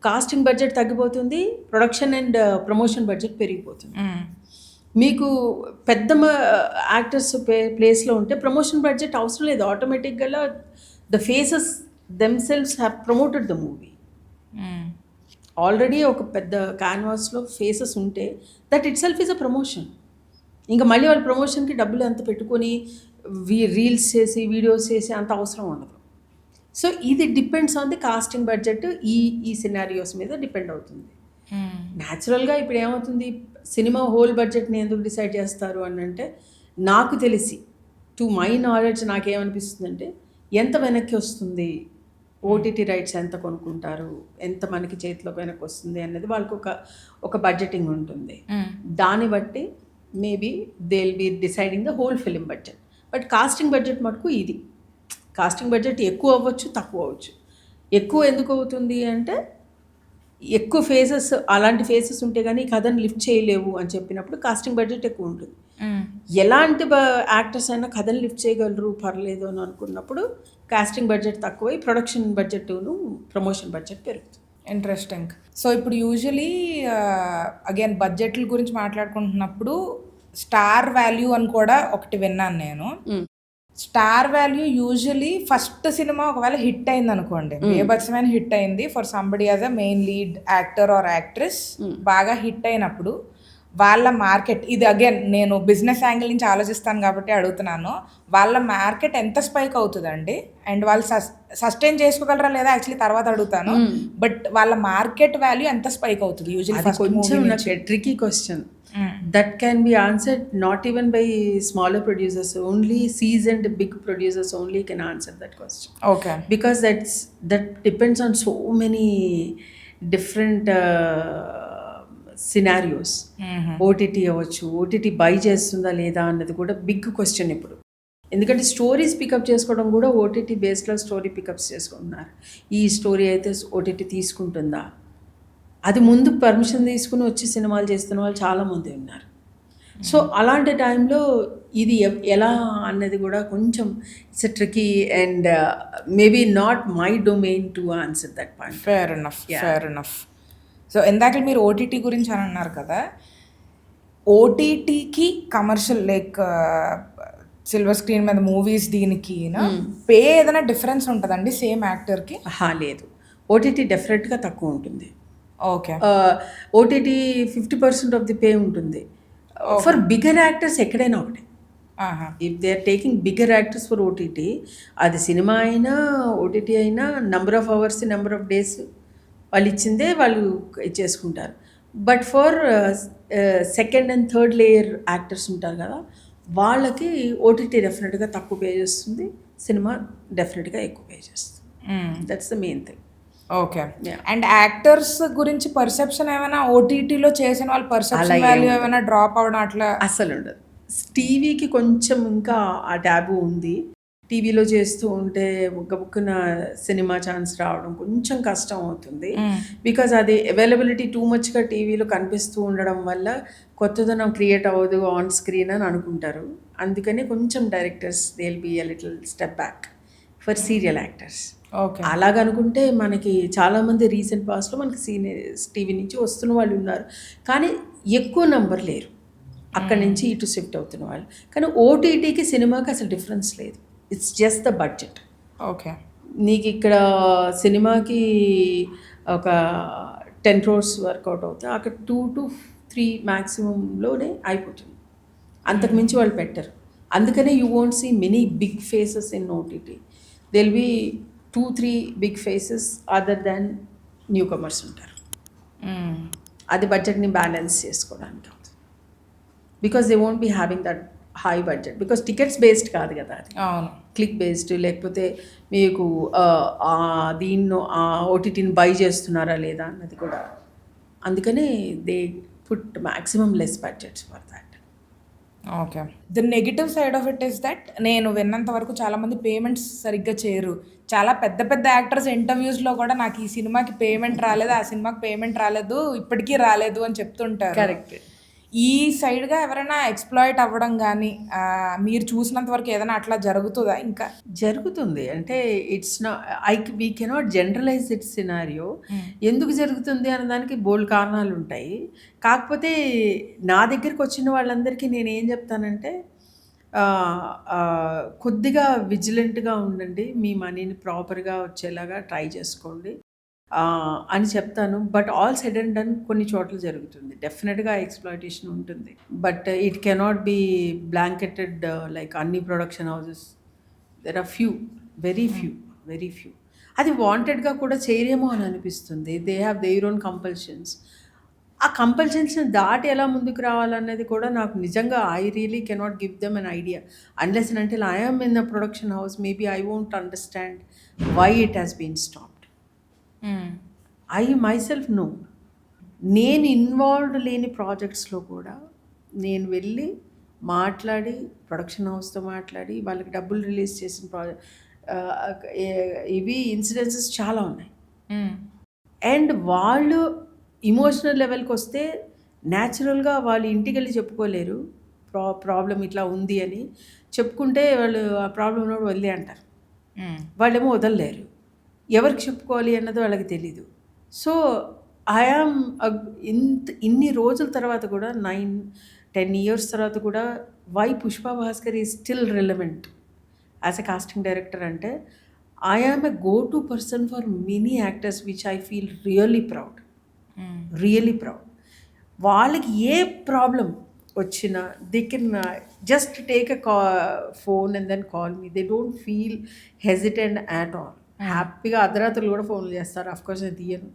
కాస్టింగ్ బడ్జెట్ తగ్గిపోతుంది, ప్రొడక్షన్ అండ్ ప్రమోషన్ బడ్జెట్ పెరిగిపోతుంది. మీకు పెద్ద యాక్టర్స్ ప్లేస్లో ఉంటే ప్రమోషన్ బడ్జెట్ అవసరం లేదు, ఆటోమేటిక్గా the faces themselves have promoted the movie. Already ఒక పెద్ద క్యాన్వాస్లో ఫేసెస్ ఉంటే that it self is a promotion. ఇంకా మళ్ళీ వాళ్ళ ప్రమోషన్కి డబ్బులు అంత పెట్టుకొని రీల్స్ చేసి వీడియోస్ చేసి అంత అవసరం ఉండదు. సో ఇది depends on the casting budget. ఈ సినారియోస్ మీద డిపెండ్ అవుతుంది. న్యాచురల్గా ఇప్పుడు ఏమవుతుంది, సినిమా హోల్ బడ్జెట్ని ఎందుకు డిసైడ్ చేస్తారు అని అంటే, నాకు తెలిసి టు మై నాలెడ్జ్ నాకేమనిపిస్తుందంటే, ఎంత వెనక్కి వస్తుంది, ఓటీటీ రైట్స్ ఎంత కొనుక్కుంటారు, ఎంత మనకి చేతిలోకి వెనక్కి వస్తుంది అనేది వాళ్ళకి ఒక బడ్జెటింగ్ ఉంటుంది. దాన్ని బట్టి maybe they will be deciding the whole film budget. But casting budget మటుకు ఇది, కాస్టింగ్ బడ్జెట్ ఎక్కువ అవ్వచ్చు, తక్కువ అవ్వచ్చు. ఎక్కువ ఎందుకు అవుతుంది అంటే, ఎక్కువ ఫేసెస్, అలాంటి ఫేసెస్ ఉంటే కానీ కథను లిఫ్ట్ చేయలేవు అని చెప్పినప్పుడు కాస్టింగ్ బడ్జెట్ ఎక్కువ ఉంటుంది. ఎలాంటి యాక్టర్స్ అయినా కథను లిఫ్ట్ చేయగలరు పర్లేదు అని అనుకున్నప్పుడు కాస్టింగ్ బడ్జెట్ తక్కువై ప్రొడక్షన్ బడ్జెట్ను ప్రమోషన్ బడ్జెట్ పెరుగుతుంది. ఇంట్రెస్టింగ్. సో ఇప్పుడు యూజువలీ అగైన్ బడ్జెట్ల గురించి మాట్లాడుకుంటున్నప్పుడు స్టార్ వాల్యూ అని కూడా ఒకటి విన్నాను నేను. Star value usually first cinema ఒకవేళ హిట్ అయింది అనుకోండి, బేభత్సమైన హిట్ అయింది for somebody as a main lead actor are actress, బాగా హిట్ అయినప్పుడు వాళ్ళ మార్కెట్, ఇది అగైన్ నేను బిజినెస్ యాంగిల్ నుంచి ఆలోచిస్తాను కాబట్టి అడుగుతున్నాను, వాళ్ళ మార్కెట్ ఎంత స్పైక్ అవుతుందండి? అండ్ వాళ్ళు సస్టైన్ చేసుకోగలరా లేదా యాక్చువల్లీ తర్వాత అడుగుతాను. బట్ వాళ్ళ మార్కెట్ వాల్యూ ఎంత స్పైక్ అవుతుంది యూజువల్లీ? కొంచెం tricky question. That can be answered not even by smaller producers, only seasoned big producers only can answer that question. Okay. Because that depends on so many different scenarios. OTT అవ్వచ్చు, OTT by చేస్తుందా లేదా అన్నది కూడా big question ఇప్పుడు. ఎందుకంటే stories pickup చేసుకోవడం కూడా OTT బేస్లో స్టోరీ పికప్స్ చేసుకుంటున్నారు. ఈ స్టోరీ అయితే OTT తీసుకుంటుందా, అది ముందు పర్మిషన్ తీసుకుని వచ్చి సినిమాలు చేస్తున్న వాళ్ళు చాలామంది ఉన్నారు. సో అలాంటి టైంలో ఇది ఎలా అన్నది కూడా కొంచెం it's tricky and maybe not my domain to answer that point. Fair enough. So ఇందాక మీరు ఓటీటీ గురించి అని అన్నారు కదా, ఓటీటీకి కమర్షియల్ లైక్ సిల్వర్ స్క్రీన్ మీద మూవీస్ దీనికి పే ఏదైనా డిఫరెన్స్ ఉంటుందండి సేమ్ యాక్టర్కి? లేదు, ఓటీటీ డెఫినెట్గా తక్కువ ఉంటుంది. Okay. OTT 50% of the pay ఉంటుంది. ఫర్ బిగ్గర్ యాక్టర్స్ ఎక్కడైనా ఒకటి. If they are taking bigger actors for OTT, అది సినిమా అయినా ఓటీటీ అయినా number of hours, number of days వాళ్ళు ఇచ్చిందే వాళ్ళు ఇచ్చేసుకుంటారు. But for second and third layer actors ఉంటారు కదా, వాళ్ళకి ఓటీటీ డెఫినెట్గా తక్కువ పే చేస్తుంది, సినిమా డెఫినెట్గా ఎక్కువ పే చేస్తుంది. That's the main thing. Okay. And actors గురించి పర్సెప్షన్ ఏమైనా ఓటీటీలో చేసిన వాళ్ళ పర్సెప్షన్ వాల్యూ ఏమైనా డ్రాప్ అవడం అట్లా అసలు ఉండదు. టీవీకి కొంచెం ఇంకా ఆ ట్యాబు ఉంది. టీవీలో చేస్తూ ఉంటే బుక్కున సినిమా ఛాన్స్ రావడం కొంచెం కష్టం అవుతుంది. బికాజ్ అది అవైలబిలిటీ టూ మచ్గా టీవీలో కనిపిస్తూ ఉండడం వల్ల కొత్తదనం క్రియేట్ అవ్వదు ఆన్ స్క్రీన్ అని అనుకుంటారు. అందుకని కొంచెం directors they will be a little step back for serial actors. అలాగనుకుంటే మనకి చాలామంది రీసెంట్ పాస్ట్లో మనకి సీనియర్స్ టీవీ నుంచి వస్తున్న వాళ్ళు ఉన్నారు, కానీ ఎక్కువ నెంబర్ లేరు అక్కడి నుంచి ఇటు షిఫ్ట్ అవుతున్న వాళ్ళు. కానీ ఓటీటీకి సినిమాకి అసలు డిఫరెన్స్ లేదు, it's just the budget. Okay. నీకు ఇక్కడ సినిమాకి ఒక 10 crores వర్కౌట్ అవుతుంది, అక్కడ 2 to 3 మ్యాక్సిమంలోనే అయిపోతుంది, అంతకుమించి వాళ్ళు పెట్టరు. అందుకనే you won't see many big faces in OTT. They'll be 2-3 big faces other than newcomers ఉంటారు. అది బడ్జెట్ని బ్యాలెన్స్ చేసుకోవడానికి అవుతుంది. Because they won't be having that high budget, because tickets based కాదు కదా అది, అవును. క్లిక్ బేస్డ్, లేకపోతే మీకు దీన్ని ఓటీటీని బై చేస్తున్నారా లేదా అన్నది కూడా. అందుకనే they put maximum less budgets for that. Okay. The negative side of it is that నేను విన్నంత వరకు చాలామంది పేమెంట్స్ సరిగ్గా చేయరు. చాలా పెద్ద పెద్ద యాక్టర్స్ ఇంటర్వ్యూస్లో కూడా నాకు ఈ సినిమాకి పేమెంట్ రాలేదు, ఆ సినిమాకి పేమెంట్ రాలేదు, ఇప్పటికీ రాలేదు అని చెప్తుంటారు. కరెక్ట్. ఈ సైడ్గా ఎవరైనా ఎక్స్ప్లాయిట్ అవ్వడం కానీ మీరు చూసినంత వరకు ఏదైనా అట్లా జరుగుతుందా? ఇంకా జరుగుతుంది అంటే ఇట్స్ నా we cannot generalize it scenario. ఎందుకు జరుగుతుంది అనే దానికి బోల్డ్ కారణాలు ఉంటాయి. కాకపోతే నా దగ్గరికి వచ్చిన వాళ్ళందరికీ నేను ఏం చెప్తానంటే, కొద్దిగా విజిలెంట్గా ఉండండి, మీ మనీని ప్రాపర్గా వచ్చేలాగా ట్రై చేసుకోండి అని చెప్తాను. But all said and done కొన్ని చోట్ల జరుగుతుంది, డెఫినెట్గా ఎక్స్ప్లాయిటేషన్ ఉంటుంది. But it cannot be blanketed like అన్ని production houses. There are very few. అది వాంటెడ్గా కూడా చేయరేమో అని అనిపిస్తుంది. They have their own compulsions. ఆ కంపల్షన్స్ని దాటి ఎలా ముందుకు రావాలన్నది కూడా నాకు నిజంగా I really cannot give them an idea unless and until I am in the production house. Maybe I won't understand why it has been stopped. I myself know. నేను ఇన్వాల్వ్డ్ లేని ప్రాజెక్ట్స్లో కూడా నేను వెళ్ళి మాట్లాడి, ప్రొడక్షన్ హౌస్తో మాట్లాడి వాళ్ళకి డబ్బులు రిలీజ్ చేసిన ఇవి ఇన్సిడెన్సెస్ చాలా ఉన్నాయి. అండ్ వాళ్ళు ఇమోషనల్ లెవెల్కి వస్తే న్యాచురల్గా వాళ్ళు ఇంటికి వెళ్ళి చెప్పుకోలేరు ప్రాబ్లం ఇట్లా ఉంది అని. చెప్పుకుంటే వాళ్ళు ఆ ప్రాబ్లం ఉన్నప్పుడు వదిలే అంటారు, వాళ్ళేమో వదలలేరు. ఎవరికి చెప్పుకోవాలి అన్నది వాళ్ళకి తెలీదు. సో ఐఆమ్ ఇన్ని రోజుల తర్వాత కూడా 9-10 ఇయర్స్ తర్వాత కూడా why Pushpa Bhaskar is still relevant as a casting director అంటే I'm a go to person for many actors which I feel really proud. వాళ్ళకి ఏ ప్రాబ్లం వచ్చినా they can just take a phone and then call me. They don't feel hesitant at all. హ్యాపీగా అర్ధరాత్రులు కూడా ఫోన్లు చేస్తారు. Of course నేను తీయను,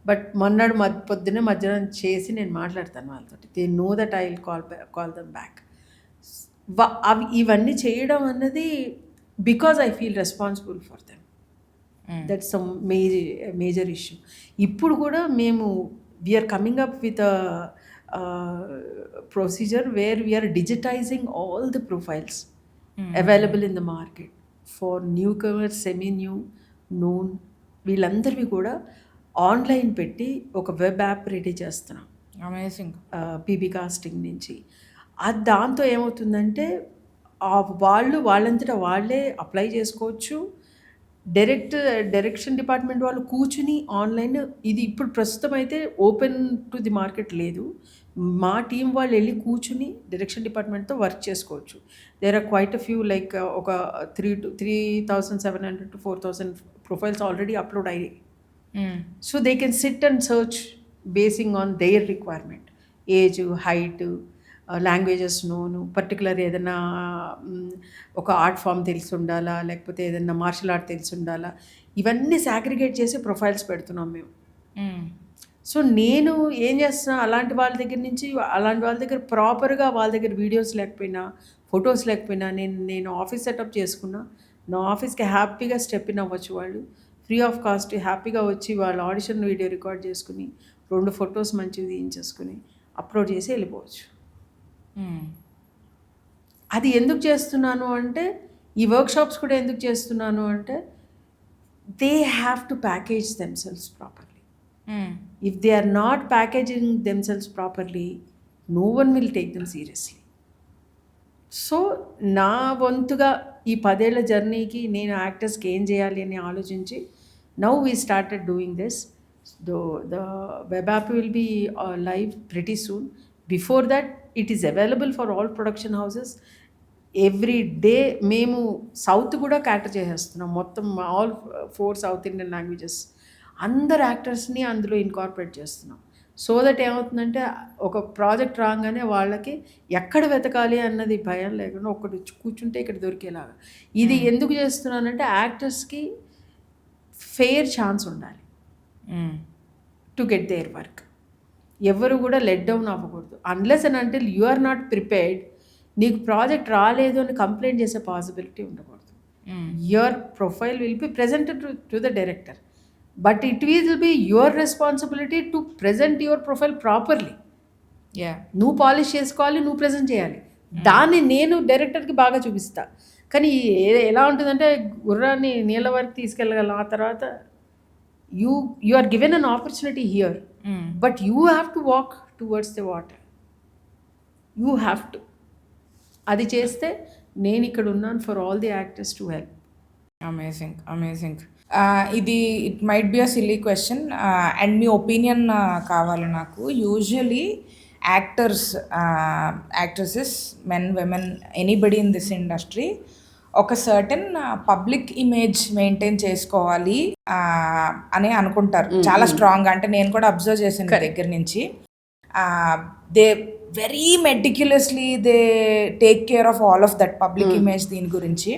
బట్ మొన్నడు పొద్దున్నే మధ్యాహ్నం చేసి నేను మాట్లాడతాను వాళ్ళతో. They know that I will call them back. ఇవన్నీ చేయడం అన్నది because I feel responsible for them. That's some major issue. ఇప్పుడు కూడా మేము we're coming up with procedure where we're digitising all the profiles available in the market for newcomers, semi new, known, వీళ్ళందరివి కూడా online పెట్టి ఒక web app ready చేస్తున్నాం. Amazing. PB casting నుంచి. అది దాంతో ఏమవుతుందంటే వాళ్ళంతటా వాళ్ళే అప్లై చేసుకోవచ్చు. డైరెక్షన్ డిపార్ట్మెంట్ వాళ్ళు కూర్చుని ఆన్లైన్, ఇది ఇప్పుడు ప్రస్తుతం అయితే ఓపెన్ టు ది మార్కెట్ లేదు. మా టీం వాళ్ళు వెళ్ళి కూర్చుని డైరెక్షన్ డిపార్ట్మెంట్తో వర్క్ చేసుకోవచ్చు. There are quite a few like ఒక 3,700 to 4,000 ప్రొఫైల్స్ ఆల్రెడీ అప్లోడ్ అయ్యాయి. So they can sit and search basing on their requirement, age, height, languages known, particular ఏదైనా ఒక ఆర్ట్ ఫామ్ తెలిసి ఉండాలా, లేకపోతే ఏదైనా మార్షల్ ఆర్ట్ తెలిసి ఉండాలా, ఇవన్నీ సాగ్రిగేట్ చేసి ప్రొఫైల్స్ పెడుతున్నాం మేము. సో నేను ఏం చేస్తున్నా, అలాంటి వాళ్ళ దగ్గర ప్రాపర్గా వాళ్ళ దగ్గర వీడియోస్ లేకపోయినా, ఫొటోస్ లేకపోయినా నేను ఆఫీస్ సెటప్ చేసుకున్నా. నా ఆఫీస్కి హ్యాపీగా స్టెప్ ఇన్ అవ్వచ్చు. వాళ్ళు ఫ్రీ ఆఫ్ కాస్ట్ హ్యాపీగా వచ్చి వాళ్ళ ఆడిషన్ వీడియో రికార్డ్ చేసుకుని 2 ఫొటోస్ మంచివి తీయించేసుకుని అప్లోడ్ చేసి వెళ్ళిపోవచ్చు. అది ఎందుకు చేస్తున్నాను అంటే, ఈ వర్క్షాప్స్ కూడా ఎందుకు చేస్తున్నాను అంటే, they have to package themselves properly. If they are not packaging themselves properly, no one will take them seriously. So నా వంతుగా ఈ 10 ఏళ్ల జర్నీకి నేను యాక్టర్స్కి ఏం చేయాలి అని ఆలోచించి now we started doing this. The web app will be live pretty soon. Before that it is available for all production houses. Every day మేము సౌత్ కూడా క్యాటర్ చేసేస్తున్నాం. మొత్తం ఆల్ 4 సౌత్ ఇండియన్ లాంగ్వేజెస్ అందరు యాక్టర్స్ని అందులో ఇన్కార్పొరేట్ చేస్తున్నాం. So that ఏమవుతుందంటే ఒక project రాగానే వాళ్ళకి ఎక్కడ వెతకాలి అన్నది భయం లేకుండా ఒకటి కూర్చుంటే ఇక్కడ దొరికేలాగా. ఇది ఎందుకు చేస్తున్నానంటే యాక్టర్స్కి ఫెయిర్ ఛాన్స్ ఉండాలి టు గెట్ దేర్ వర్క్. ఎవరు కూడా లెట్ డౌన్ అవ్వకూడదు. Unless and until you are not prepared, నీకు ప్రాజెక్ట్ రాలేదు అని కంప్లైంట్ చేసే పాసిబిలిటీ ఉండకూడదు. Your profile will be presented to the director, but it will be your responsibility to present your profile properly. నువ్వు polish చేసుకోవాలి, నువ్వు present చేయాలి. దాన్ని నేను డైరెక్టర్కి బాగా చూపిస్తా. కానీ ఎలా ఉంటుందంటే గుర్రాన్ని నీళ్ళ వరకు తీసుకెళ్ళగలం, ఆ తర్వాత you are given an opportunity here, but you have to walk towards the water. You have to. అది చేస్తే నేను ఇక్కడ ఉన్నాను for all the actors to help. Amazing. ఇది it might be a silly question and మీ opinion కావాలి నాకు. Usually actresses, men, women, anybody in this industry ఒక సర్టెన్ పబ్లిక్ ఇమేజ్ మెయింటైన్ చేసుకోవాలి అని అనుకుంటారు చాలా స్ట్రాంగ్. అంటే నేను కూడా అబ్జర్వ్ చేసిన దగ్గర నుంచి they very meticulously they take care of all of that public image. దీని గురించి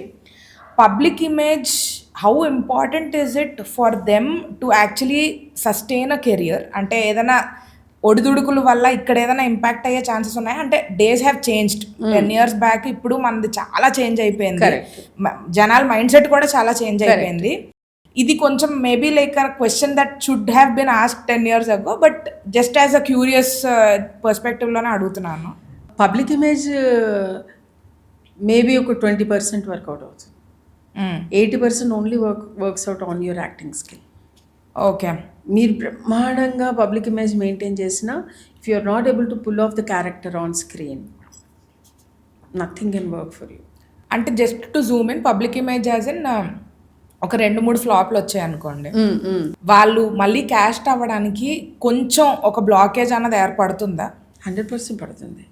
public image, how important is it for them to actually sustain a career? అంటే ఏదైనా ఒడిదుడుకుల వల్ల ఇక్కడ ఏదైనా ఇంపాక్ట్ అయ్యే ఛాన్సెస్ ఉన్నాయి? అంటే days have changed. 10 years back ఇప్పుడు మనది చాలా చేంజ్ అయిపోయింది, జనాల మైండ్ సెట్ కూడా చాలా చేంజ్ అయిపోయింది. ఇది కొంచెం maybe like a question that should have been asked 10 years ago, but just as a curious పర్స్పెక్టివ్లోనే అడుగుతున్నాను. పబ్లిక్ ఇమేజ్ మేబీ ఒక 20% వర్కౌట్ అవుతుంది. 80% only works out on your acting skill. Okay, మీరు బ్రహ్మాండంగా పబ్లిక్ ఇమేజ్ మెయింటైన్ చేసినా if you are not able to pull off the character on screen, nothing can work for you. అంటే just to zoom in, public image as in ఒక 2-3 ఫ్లాప్లు వచ్చాయి అనుకోండి, వాళ్ళు మళ్ళీ క్యాస్ట్ అవ్వడానికి కొంచెం ఒక బ్లాకేజ్ అన్నది ఏర్పడుతుందా? 100% పడుతుంది.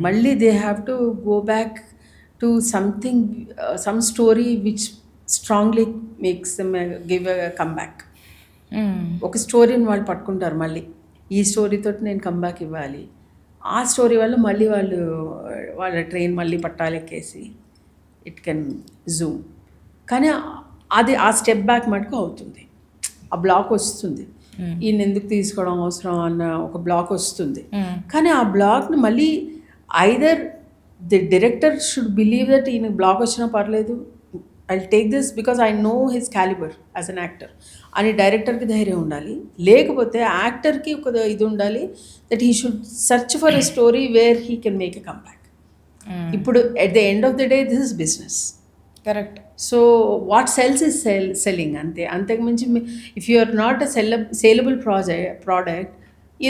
మళ్ళీ they have to go back to something, some story which strongly makes them give a comeback. ఒక స్టోరీని వాళ్ళు పట్టుకుంటారు, మళ్ళీ ఈ స్టోరీతో నేను కమ్బ్యాక్ ఇవ్వాలి. ఆ స్టోరీ వల్ల మళ్ళీ వాళ్ళ ట్రైన్ మళ్ళీ పట్టాలెక్కేసి ఇట్ కెన్ జూమ్. కానీ అది ఆ స్టెప్ బ్యాక్ మటుకు అవుతుంది. ఆ బ్లాక్ వస్తుంది, ఈయన ఎందుకు తీసుకోవడం అవసరం అన్న ఒక బ్లాక్ వస్తుంది. కానీ ఆ బ్లాక్ని మళ్ళీ either the director should believe that ఈయన బ్లాక్ వచ్చినా పర్లేదు, I take this because I know his calibre as an actor అని డైరెక్టర్కి ధైర్యం ఉండాలి. లేకపోతే యాక్టర్కి ఒక ఇది ఉండాలి that he should search for a story where he can make a comeback. ఇప్పుడు at the end of the day this is business. Correct. So what sells is selling, అంతకుమించి if you are not a saleable product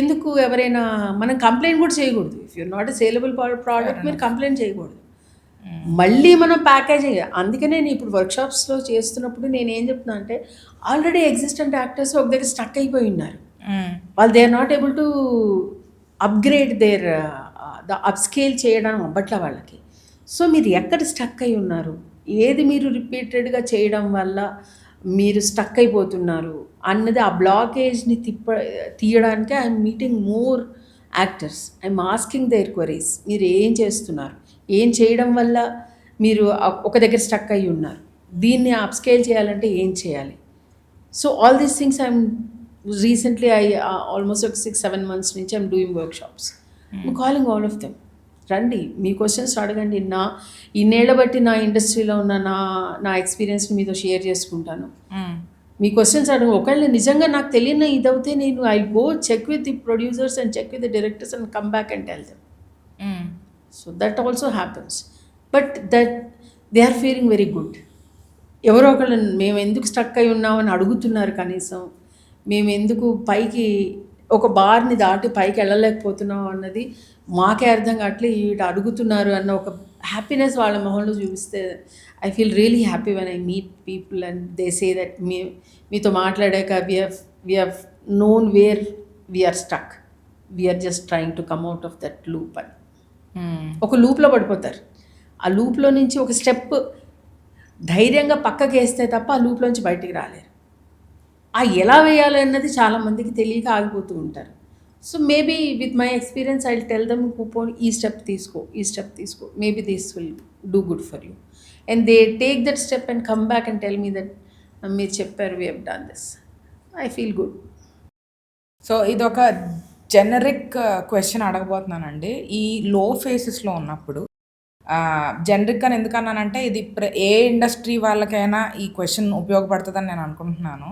ఎందుకు ఎవరైనా మనం complaint కూడా చేయకూడదు. If you're not a saleable product మీరు complaint చేయకూడదు. మళ్ళీ మనం ప్యాకేజ్, అందుకే నేను ఇప్పుడు వర్క్షాప్స్లో చేస్తున్నప్పుడు నేను ఏం చెప్తున్నా అంటే ఆల్రెడీ ఎగ్జిస్టెంట్ యాక్టర్స్ ఒక దగ్గర స్టక్ అయిపోయి ఉన్నారు. వాళ్ళు they are not able to upgrade their upscale చేయడం అవ్వట్ల వాళ్ళకి. సో మీరు ఎక్కడ స్టక్ అయి ఉన్నారు, ఏది మీరు రిపీటెడ్గా చేయడం వల్ల మీరు స్టక్ అయిపోతున్నారు అన్నది ఆ బ్లాకేజ్ని తీయడానికి I'm meeting more actors, I'm asking their queries. మీరు ఏం చేస్తున్నారు, ఏం చేయడం వల్ల మీరు ఒక దగ్గర స్టక్ అయి ఉన్నారు, దీన్ని అప్స్కేల్ చేయాలంటే ఏం చేయాలి. So all these things I'm recently almost ఒక 6-7 months నుంచి I'm doing workshops. I'm calling all of them, రండి మీ క్వశ్చన్స్ అడగండి. ఇన్నేళ్ల బట్టి నా ఇండస్ట్రీలో ఉన్న నా ఎక్స్పీరియన్స్ని మీతో షేర్ చేసుకుంటాను. మీ క్వశ్చన్స్ అడగ, ఒకవేళ నిజంగా నాకు తెలియని ఇదవుతే నేను I go check with the producers and check with the directors and come back and tell them. So that also happens, but that they are feeling very good. ఎవరో ఒకళ్ళు మేము ఎందుకు స్టక్ అయి ఉన్నామని అడుగుతున్నారు, కనీసం మేము ఎందుకు పైకి ఒక బార్ని దాటి పైకి వెళ్ళలేకపోతున్నాం అన్నది మాకే అర్థం కావట్లే, ఇటు అడుగుతున్నారు అన్న ఒక హ్యాపీనెస్ వాళ్ళ మొహంలో చూపిస్తే I feel really happy when I meet people and they say that మీతో మాట్లాడాక we have known where we're stuck, we're just trying to come out of that loop అని. ఒక లూప్లో పడిపోతారు, ఆ లూప్లో నుంచి ఒక స్టెప్ ధైర్యంగా పక్కకి వేస్తే తప్ప ఆ లూప్లోంచి బయటికి రాలేరు. ఆ ఎలా వేయాలి అన్నది చాలామందికి తెలియక ఆగిపోతూ ఉంటారు. So maybe with my experience I tell them కూపోన్ ఈ స్టెప్ తీసుకో maybe this will do good for you and they take that step and come back and tell me that మీరు చెప్పారు we have done this I feel good. So ఇదొక generic question అడగబోతున్నానండి. ఈ low ఫేసెస్లో ఉన్నప్పుడు జనరిక్గా ఎందుకన్నానంటే ఇది ఏ industry వాళ్ళకైనా ఈ question ఉపయోగపడుతుందని నేను అనుకుంటున్నాను.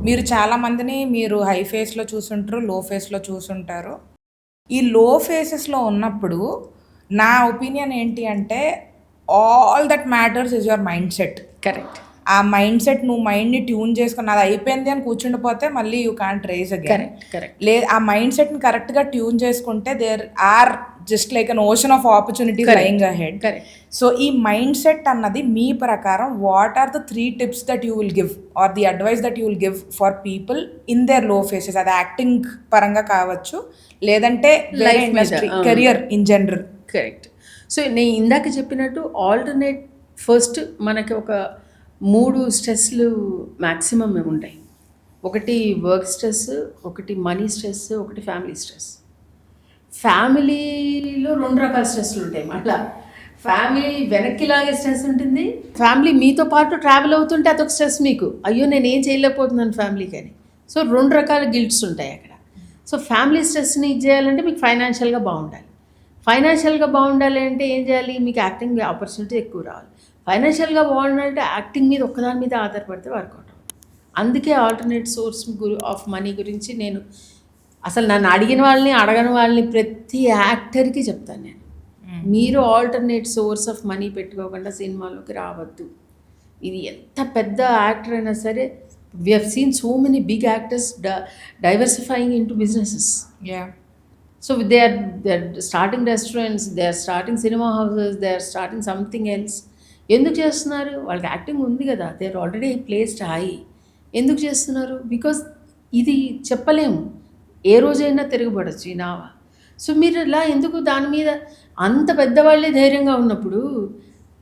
మీరు చాలామందిని మీరు హై ఫేస్లో చూసుంటారు, లో ఫేస్లో చూసుంటారు. ఈ లో ఫేసెస్లో ఉన్నప్పుడు నా ఒపీనియన్ ఏంటి అంటే all that matters is your mind set. Correct. ఆ మైండ్ సెట్ నువ్వు మైండ్ని ట్యూన్ చేసుకుని అది అయిపోయింది అని కూర్చుండిపోతే మళ్ళీ యూ క్యాంట్ రేజ్ అగైన్. లే ఆ మైండ్ సెట్ని కరెక్ట్గా ట్యూన్ చేసుకుంటే there are just like an ocean of opportunities lying ahead. So ఈ మైండ్ సెట్ అన్నది మీ ప్రకారం what are the 3 tips that you will give or the advice that you will give for people in their low phases? అది acting పరంగా కావచ్చు, లేదంటే life industry, career in general. Correct. So నేను ఇందాక చెప్పినట్టు ఆల్టర్నేట్ ఫస్ట్ మనకి ఒక 3 స్ట్రెస్లు maximum ఉంటాయి. ఒకటి వర్క్ స్ట్రెస్, ఒకటి మనీ స్ట్రెస్, ఒకటి ఫ్యామిలీ స్ట్రెస్. ఫ్యామిలీలో 2 రకాల స్ట్రెస్లు ఉంటాయి. మళ్ళీ ఫ్యామిలీ వెనక్కి లాగే స్ట్రెస్ ఉంటుంది, ఫ్యామిలీ మీతో పాటు ట్రావెల్ అవుతుంటే అదొక స్ట్రెస్ మీకు, అయ్యో నేను ఏం చేయలేకపోతున్నాను ఫ్యామిలీకి అని. సో 2 రకాల గిల్ట్స్ ఉంటాయి అక్కడ. సో ఫ్యామిలీ స్ట్రెస్ని ఇది చేయాలంటే మీకు ఫైనాన్షియల్గా బాగుండాలి. ఫైనాన్షియల్గా బాగుండాలి అంటే ఏం చేయాలి? మీకు యాక్టింగ్ ఆపర్చునిటీ ఎక్కువ రావాలి. ఫైనాన్షియల్గా బాగుండాలంటే యాక్టింగ్ మీద ఒక్కదాని మీద ఆధారపడితే వర్కౌట్ అవుతుంది. అందుకే ఆల్టర్నేట్ సోర్స్ ఆఫ్ మనీ గురించి నేను అసలు నన్ను అడిగిన వాళ్ళని అడగని వాళ్ళని ప్రతి యాక్టర్కి చెప్తాను నేను, మీరు ఆల్టర్నేట్ సోర్స్ ఆఫ్ మనీ పెట్టుకోకుండా సినిమాలోకి రావద్దు. ఇది ఎంత పెద్ద యాక్టర్ అయినా సరే, we have seen so many big actors diversifying in to businesses. So they are starting restaurants, they are starting cinema houses, they are starting something else. ఎందుకు చేస్తున్నారు? వాళ్ళకి యాక్టింగ్ ఉంది కదా, they are already placed high. ఎందుకు చేస్తున్నారు? Because ఇది చెప్పలేము, ఏ రోజైనా తిరగబడచ్చు ఈ నావ. సో మీరు ఇలా ఎందుకు దాని మీద అంత పెద్దవాళ్ళే ధైర్యంగా ఉన్నప్పుడు,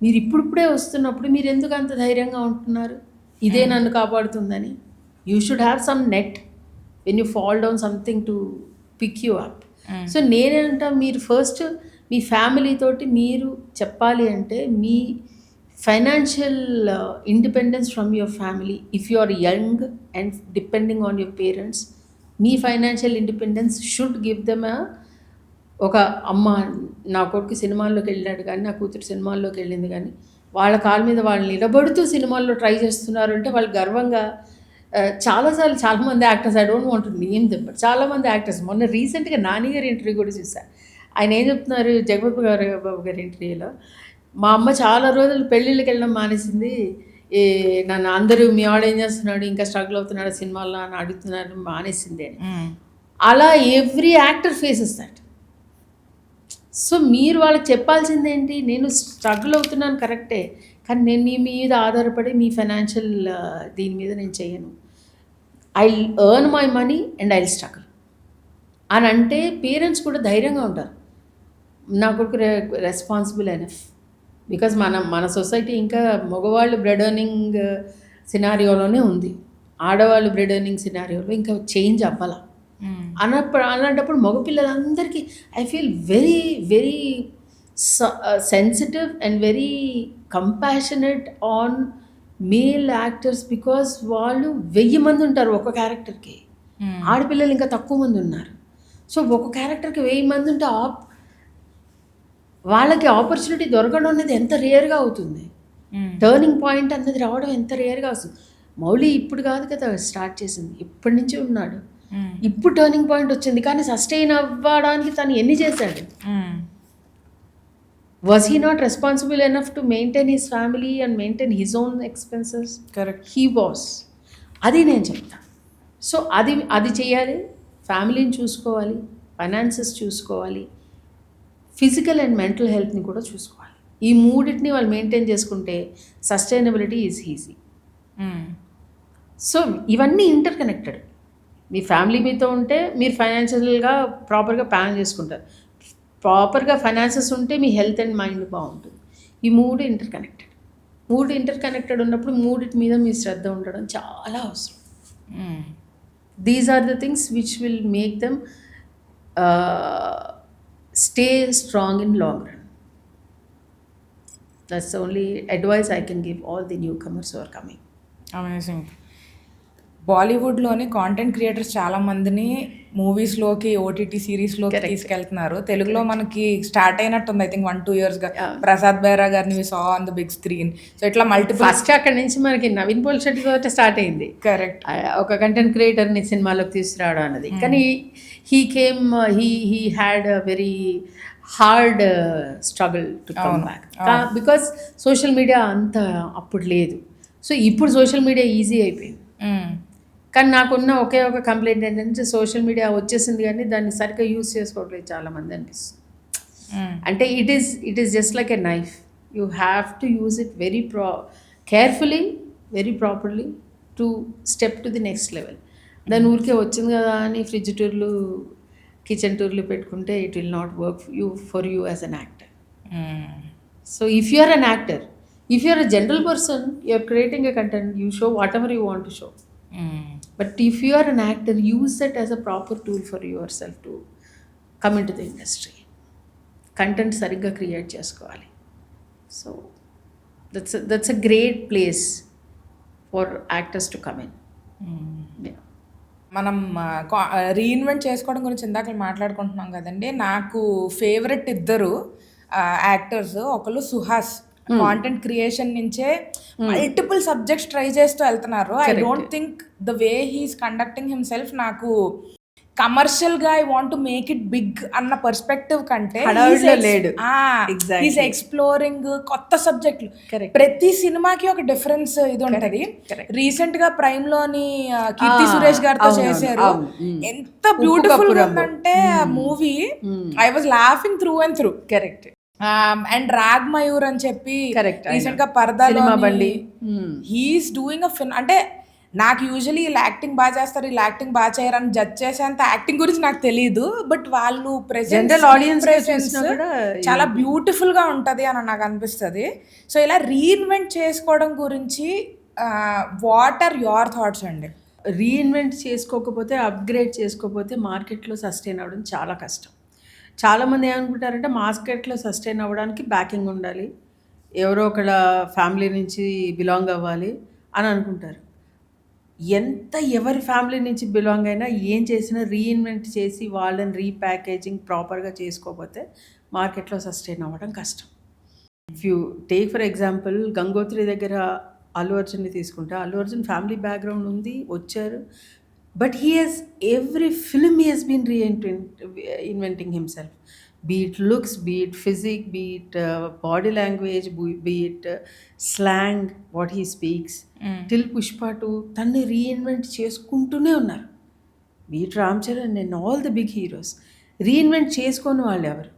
మీరు ఇప్పుడిప్పుడే వస్తున్నప్పుడు మీరు ఎందుకు అంత ధైర్యంగా ఉంటున్నారు? ఇదే నన్ను కాపాడుతుందని. You should have some net when you fall down something to pick you up. So నేనంటా మీరు ఫస్ట్ మీ ఫ్యామిలీతోటి మీరు చెప్పాలి అంటే మీ financial independence from your family. If you are young and depending on your parents, మీ financial independence should give them ఒక అమ్మ నా కొడుకు సినిమాల్లోకి వెళ్ళాడు కానీ, నా కూతురు సినిమాల్లోకి వెళ్ళింది కానీ, వాళ్ళ కాళ్ళ మీద వాళ్ళు నిలబడుతూ సినిమాల్లో ట్రై చేస్తున్నారు అంటే వాళ్ళు గర్వంగా. చాలాసార్లు చాలామంది actors, I don't want to name them, but చాలామంది యాక్టర్స్, మొన్న రీసెంట్గా నాని గారి ఇంటర్వ్యూ కూడా చూశాను. ఆయన ఏం చెప్తున్నారు జగపతి బాబు గారి ఇంటర్వ్యూలో, మా అమ్మ చాలా రోజులు పెళ్ళిళ్ళకి వెళ్ళడం మానేసింది, నన్ను అందరూ మీ వాడు ఏం చేస్తున్నాడు, ఇంకా స్ట్రగుల్ అవుతున్నాడు సినిమాల్లో అని అడుగుతున్నారు, మానేసింది అని. అలా every actor faces that. So మీరు వాళ్ళకి చెప్పాల్సింది ఏంటి? నేను స్ట్రగుల్ అవుతున్నాను కరెక్టే, కానీ నేను మీ మీద ఆధారపడి మీ ఫైనాన్షియల్ దీని మీద నేను చేయను. I earn my money and I struggle అని అంటే పేరెంట్స్ కూడా ధైర్యంగా ఉంటారు. నా కొడుకు రెస్పాన్సిబుల్ ఎనఫ్. బికాజ్ మన సొసైటీ ఇంకా మగవాళ్ళు బ్రెడ్ ఎర్నింగ్ సినారియోలోనే ఉంది, ఆడవాళ్ళు బ్రెడ్ ఎర్నింగ్ సినారియోలో ఇంకా చేంజ్ అవ్వాల. అలాంటప్పుడు మగపిల్లలందరికీ I feel very very sensitive and very compassionate on male actors. Because వాళ్ళు 1000 మంది ఉంటారు ఒక క్యారెక్టర్కి, ఆడపిల్లలు ఇంకా తక్కువ మంది ఉన్నారు. సో ఒక క్యారెక్టర్కి 1000 మంది ఉంటే వాళ్ళకి ఆపర్చునిటీ దొరకడం అనేది ఎంత రేర్గా అవుతుంది. టర్నింగ్ పాయింట్ అన్నది రావడం ఎంత రేర్గా వస్తుంది. మౌలి ఇప్పుడు కాదు కదా స్టార్ట్ చేసింది, ఇప్పటి నుంచి ఉన్నాడు. ఇప్పుడు టర్నింగ్ పాయింట్ వచ్చింది, కానీ సస్టైన్ అవ్వడానికి తను ఎన్ని చేశాడు? Was he not responsible enough to maintain his family and maintain his own expenses? Correct. He was. అది నేను చెప్తాను. సో అది చేయాలి, ఫ్యామిలీని చూసుకోవాలి, ఫైనాన్సెస్ చూసుకోవాలి, ఫిజికల్ అండ్ మెంటల్ హెల్త్ని కూడా చూసుకోవాలి. ఈ మూడింటిని వాళ్ళు మెయింటైన్ చేసుకుంటే సస్టైనబిలిటీ ఈజ్ ఈజీ. సో ఇవన్నీ ఇంటర్ కనెక్టెడ్. మీ ఫ్యామిలీ మీతో ఉంటే మీరు ఫైనాన్షియల్గా ప్రాపర్గా ప్లాన్ చేసుకుంటారు, ప్రాపర్గా ఫైనాన్సెస్ ఉంటే మీ హెల్త్ అండ్ మైండ్ బాగుంటుంది. ఈ 3 ఇంటర్ కనెక్టెడ్ ఉన్నప్పుడు మూడింటి మీద మీ శ్రద్ధ ఉండడం చాలా అవసరం. These are the things which will make them Stay strong in long run. That's the only advice I can give all the newcomers who are coming. Amazing. బాలీవుడ్లోని content creators చాలా మందిని మూవీస్లోకి OTT సిరీస్లోకి తీసుకెళ్తున్నారు. తెలుగులో మనకి స్టార్ట్ అయినట్టుంది I think 1-2 yearsగా. ప్రసాద్ బైరా గారిని we saw on the big screen. So ఇట్లా మల్టిపుల్ ఫస్ట్ అక్కడి నుంచి మనకి నవీన్ పోల్శెట్టి తోటే స్టార్ట్ అయింది. కరెక్ట్. ఒక కంటెంట్ క్రియేటర్ని సినిమాలోకి తీసుకురావడం అన్నది. కానీ he had a very hard struggle to come back because social media అంత అప్పుడు లేదు. సో ఇప్పుడు సోషల్ మీడియా ఈజీ అయిపోయింది. కానీ నాకున్న ఒకే ఒక కంప్లైంట్ ఏంటంటే సోషల్ మీడియా వచ్చేసింది కానీ దాన్ని సరిగ్గా యూజ్ చేసుకోవట్లేదు చాలామంది అనిపిస్తుంది. అంటే it is just like a knife. You have to use it very carefully, very properly to step to the next level. దాని ఊరికే వచ్చింది కదా అని ఫ్రిడ్జ్ టూర్లు, కిచెన్ టూర్లు పెట్టుకుంటే it will not work for you as an actor. So if you are an actor, if you are a general person, you are creating a content, you show whatever you want to show. But if you are an actor, use it as a proper tool for yourself to come into the industry. Content sarigga create chesukovali. So that's a great place for actors to come in. Yeah. మనం reinvent చేసుకోవడం గురించి ఇందాక మాట్లాడుకుంటున్నాం కదండి. నాకు favourite ఇద్దరు actors, ఒకళ్ళు Suhas, content creation నుంచే మల్టిపుల్ సబ్జెక్ట్స్ ట్రై చేస్తూ వెళ్తున్నారు. I don't think the way he's conducting himself నాకు కమర్షియల్గా I want to make it big అన్న పర్స్పెక్టివ్ కంటే ఈజ్ ఎక్స్ప్లోరింగ్ కొత్త సబ్జెక్టులు. ప్రతి సినిమాకి ఒక డిఫరెన్స్ ఇది ఉంటుంది. రీసెంట్ గా ప్రైమ్ లోని కీర్తి సురేష్ గారితో చేశారు. ఎంత బ్యూటిఫుల్ ఉందంటే ఆ movie, I was laughing through and through. Correct. And Raag Mayur అని చెప్పి రీసెంట్ గా పరదాలో హీఈస్ డూయింగ్ అంటే నాకు యూజువలీ వీళ్ళు యాక్టింగ్ బాగా చేస్తారు, వీళ్ళు యాక్టింగ్ బాగా చేయరని జడ్జ్ చేసేంత యాక్టింగ్ గురించి నాకు తెలియదు. బట్ వాళ్ళు ప్రెజెంట్ ఆడియన్స్ చాలా బ్యూటిఫుల్ గా ఉంటది అని నాకు అనిపిస్తుంది. సో ఇలా రీఇన్వెంట్ చేసుకోవడం గురించి వాట్ ఆర్ యువర్ థాట్స్ అండి? రీఇన్వెంట్ చేసుకోకపోతే, అప్గ్రేడ్ చేసుకోకపోతే మార్కెట్లో సస్టైన్ అవ్వడం చాలా కష్టం. చాలామంది ఏమనుకుంటారంటే మార్కెట్లో సస్టైన్ అవ్వడానికి బ్యాకింగ్ ఉండాలి, ఎవరో ఒకళ్ళ ఫ్యామిలీ నుంచి బిలాంగ్ అవ్వాలి అని అనుకుంటారు. ఎవరి ఫ్యామిలీ నుంచి బిలాంగ్ అయినా ఏం చేసినా రీఇన్వెంట్ చేసి వాళ్ళని రీప్యాకేజింగ్ ప్రాపర్గా చేసుకోకపోతే మార్కెట్లో సస్టైన్ అవ్వడం కష్టం. If you take for example Gangotri దగ్గర అల్లు అర్జున్ని తీసుకుంటే, అల్లు అర్జున్ ఫ్యామిలీ బ్యాక్గ్రౌండ్ ఉంది, వచ్చారు. But every film he has been reinventing himself. Be it looks, be it physique, be it body language, be it slang, what he speaks. Till Pushpa 2, tanni reinvent చేసుకుంటూనే ఉన్నారు. Be it Ram Charan and all the big heroes. Reinvent చేసుకోని వాళ్ళు ఎవరు?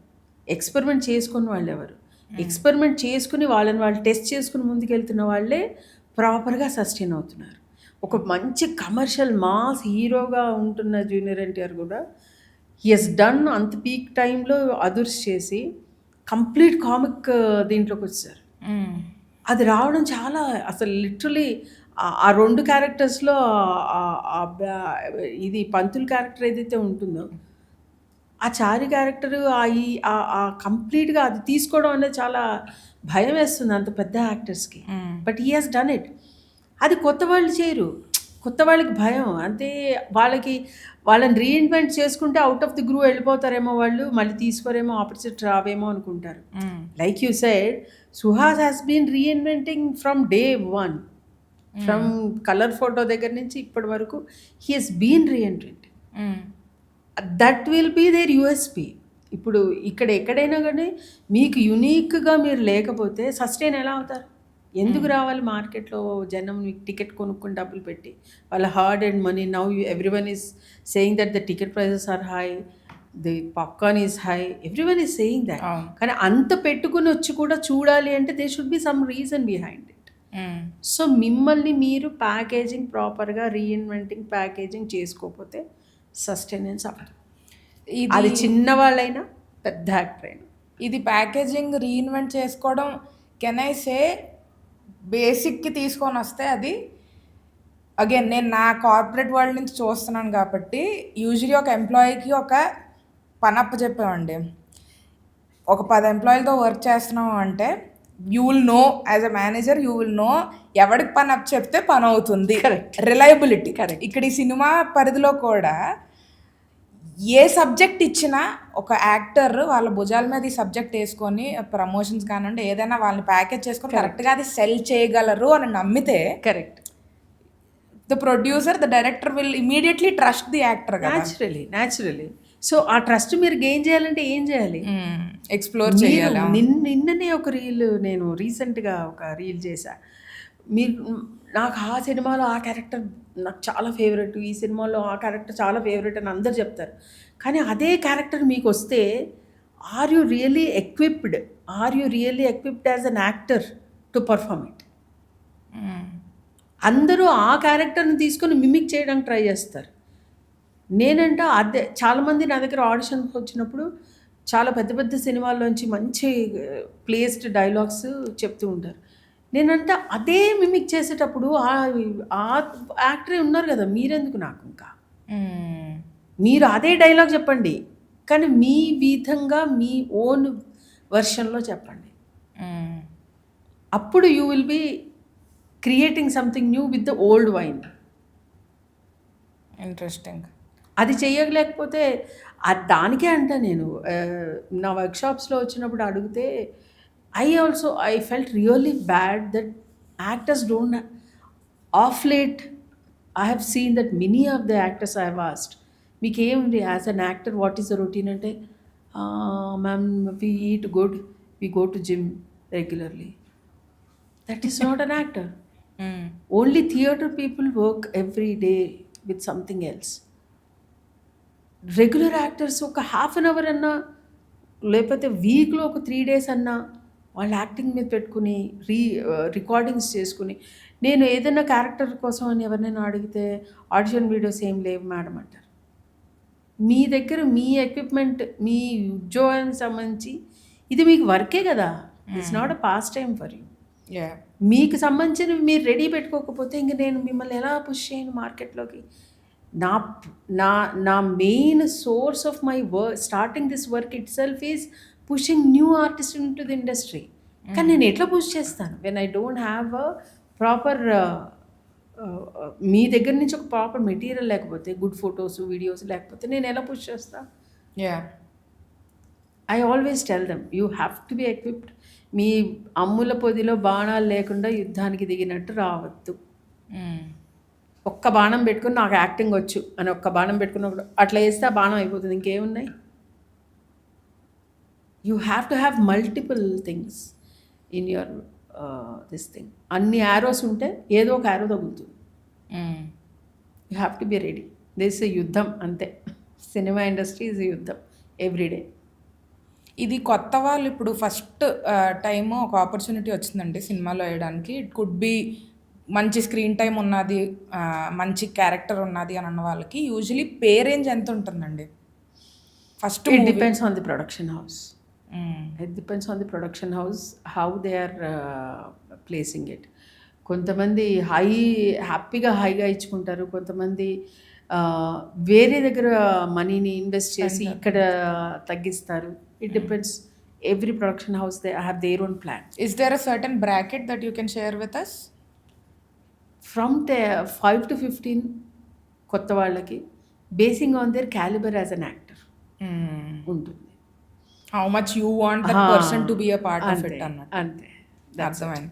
Experiment చేసుకుని వాళ్ళు ఎవరు? Experiment చేసుకుని వాళ్ళని వాళ్ళు టెస్ట్ చేసుకుని ముందుకెళ్తున్న వాళ్ళే ప్రాపర్గా సస్టైన్ అవుతున్నారు. ఒక మంచి కమర్షియల్ మాస్ హీరోగా ఉంటున్న జూనియర్ ఎన్టీఆర్ కూడా హీ హెస్ డన్ అంత పీక్ టైంలో అదుర్స్ చేసి కంప్లీట్ కామిక్ దీంట్లోకి వచ్చారు. అది రావడం చాలా అసలు లిటరలీ ఆ రెండు క్యారెక్టర్స్లో ఇది పంతులు క్యారెక్టర్ ఏదైతే ఉంటుందో ఆ చారి క్యారెక్టర్ కంప్లీట్గా అది తీసుకోవడం అనేది చాలా భయం వేస్తుంది అంత పెద్ద యాక్టర్స్కి. But he has done it. అది కొత్త వాళ్ళు చేయరు, కొత్త వాళ్ళకి భయం. అంతే, వాళ్ళని రీఇన్వెంట్ చేసుకుంటే అవుట్ ఆఫ్ ది గ్రూ వెళ్ళిపోతారేమో, వాళ్ళు మళ్ళీ తీసుకోరేమో, ఆపర్చునిటీ రావేమో అనుకుంటారు. Like you said, Suhas has been reinventing from day 1, from colour photo దగ్గర నుంచి ఇప్పటి వరకు he has been reinventing. That will be their USP. ఇప్పుడు ఇక్కడ ఎక్కడైనా కానీ మీకు యునీక్గా మీరు లేకపోతే సస్టైన్ ఎలా అవుతారు? ఎందుకు రావాలి మార్కెట్లో జనం టికెట్ కొనుక్కొని డబ్బులు పెట్టి? వాళ్ళ hard and money. Now everyone is saying that the ticket prices are high, the popcorn is high, everyone is saying that. కానీ అంత పెట్టుకుని వచ్చి కూడా చూడాలి అంటే they should be some reason behind it. So మిమ్మల్ని మీరు ప్యాకేజింగ్ ప్రాపర్గా రీఇన్వెంటింగ్ ప్యాకేజింగ్ చేసుకోకపోతే సస్టైనెన్స్ అవ్వదు. అది చిన్నవాళ్ళైనా పెద్ద యాక్టర్ అయినా. ఇది ప్యాకేజింగ్ రీఇన్వెంట్ చేసుకోవడం కెన్ ఐ సే బేసిక్కి తీసుకొని వస్తే అది అగైన్ నేను నా కార్పొరేట్ వరల్డ్ నుంచి చూస్తున్నాను కాబట్టి యూజువలీ ఒక ఎంప్లాయీకి ఒక పనప్ప చెప్పామండి. ఒక 10 ఎంప్లాయీలతో వర్క్ చేస్తున్నాం అంటే you will know as a manager, you will know ఎవరికి పని అప్ చెప్తే పని అవుతుంది. రిలయబిలిటీ. ఇక్కడ ఈ సినిమా పరిధిలో కూడా ఏ సబ్జెక్ట్ ఇచ్చినా ఒక యాక్టర్ వాళ్ళ భుజాల మీద ఈ సబ్జెక్ట్ వేసుకొని ప్రమోషన్స్ కానివ్వండి ఏదైనా వాళ్ళని ప్యాకేజ్ చేసుకొని కరెక్ట్గా అది సెల్ చేయగలరు అని నమ్మితే correct, the producer, the director will immediately trust the actor. Naturally. So ఆ ట్రస్ట్ మీరు గెయిన్ చేయాలంటే ఏం చేయాలి? ఎక్స్ప్లోర్ చేయాలి. నిన్ననే ఒక రీల్, నేను రీసెంట్గా ఒక రీల్ చేశా. మీరు నాకు ఆ సినిమాలో ఆ క్యారెక్టర్ నాకు చాలా ఫేవరెట్, ఈ సినిమాలో ఆ క్యారెక్టర్ చాలా ఫేవరెట్ అని అందరు చెప్తారు. కానీ అదే క్యారెక్టర్ మీకు వస్తే are you really equipped as an actor to perform it? అందరూ ఆ క్యారెక్టర్ని తీసుకొని మిమిక్ చేయడానికి ట్రై చేస్తారు. నేనంట అదే చాలామంది నా దగ్గర ఆడిషన్కి వచ్చినప్పుడు చాలా పెద్ద పెద్ద సినిమాల్లోంచి మంచి ప్లేస్డ్ డైలాగ్స్ చెప్తూ ఉంటారు. నేనంట అదే మిమిక్ చేసేటప్పుడు ఆ యాక్టరే ఉన్నారు కదా, మీరెందుకు నాకు ఇంకా? మీరు అదే డైలాగ్ చెప్పండి, కానీ మీ విధంగా మీ ఓన్ వర్షన్లో చెప్పండి. అప్పుడు you will be creating something new with the old wine. Interesting. అది చేయలేకపోతే దానికే అంట నేను నా వర్క్షాప్స్లో వచ్చినప్పుడు అడిగితే I felt really bad that actors don't, off late I have seen that many of the actors I have asked, we came as an actor, what is the routine? Ante ma'am, we eat good, we go to gym regularly. That is not an actor. Only theatre people work every day with something else. Regular actors ఒక half an hour అన్నా లేకపోతే వీక్లో ఒక 3 days అన్నా వాళ్ళు acting మీద పెట్టుకుని recordings చేసుకుని, నేను ఏదైనా క్యారెక్టర్ కోసం అని ఎవరినైనా అడిగితే ఆడిషన్ వీడియోస్ ఏం లేవు మేడం అంటారు. మీ దగ్గర మీ ఎక్విప్మెంట్, మీ ఉద్యోగానికి సంబంధించి ఇది మీకు వర్కే కదా, it's not a pass time for you. మీకు సంబంధించినవి మీరు రెడీ పెట్టుకోకపోతే ఇంక నేను మిమ్మల్ని ఎలా పుష్ చేయను మార్కెట్లోకి? నా main source of my work, starting this work itself is pushing new artist in to the industry. కానీ నేను ఎట్లా పుష్ చేస్తాను when I don't have a proper, మీ దగ్గర నుంచి ఒక ప్రాపర్ మెటీరియల్ లేకపోతే, గుడ్ ఫొటోస్ వీడియోస్ లేకపోతే నేను ఎలా పుష్ చేస్తాను? I always tell them you have to be equipped. మీ అమ్ముల పొదిలో బాణాలు లేకుండా యుద్ధానికి దిగినట్టు రావద్దు. ఒక్క బాణం పెట్టుకుని నాకు యాక్టింగ్ వచ్చు అని ఒక్క బాణం పెట్టుకున్నప్పుడు అట్లా వేస్తే ఆ బాణం అయిపోతుంది, ఇంకేమున్నాయి? You have to have multiple things in your this thing. అన్ని యారోస్ ఉంటే ఏదో ఒక యారో తగులుతుంది. You have to be ready. This యుద్ధం అంతే. సినిమా ఇండస్ట్రీ ఈజ్ యుద్ధం ఎవ్రీడే. ఇది కొత్త వాళ్ళు ఇప్పుడు ఫస్ట్ టైము ఒక ఆపర్చునిటీ వచ్చిందండి సినిమాలో వేయడానికి. ఇట్ కుడ్ బి మంచి స్క్రీన్ టైం ఉన్నది, మంచి క్యారెక్టర్ ఉన్నది అని అన్న వాళ్ళకి యూజువలీ పే రేంజ్ ఎంత ఉంటుందండి? First it depends on the production house. It depends on the production house how they are placing it. కొంతమంది హ్యాపీగా హైగా ఇచ్చుకుంటారు, కొంతమంది వేరే దగ్గర మనీని ఇన్వెస్ట్ చేసి ఇక్కడ తగ్గిస్తారు. It depends. Every production house they have their own plan. Is there a certain bracket that you can share with us? From 5 to 15 కొత్త వాళ్ళకి basing on their calibre as an actor ఉంటుంది. How much you want that person to be a part of it అన్నట్టు. అంతే, అర్థమైంది.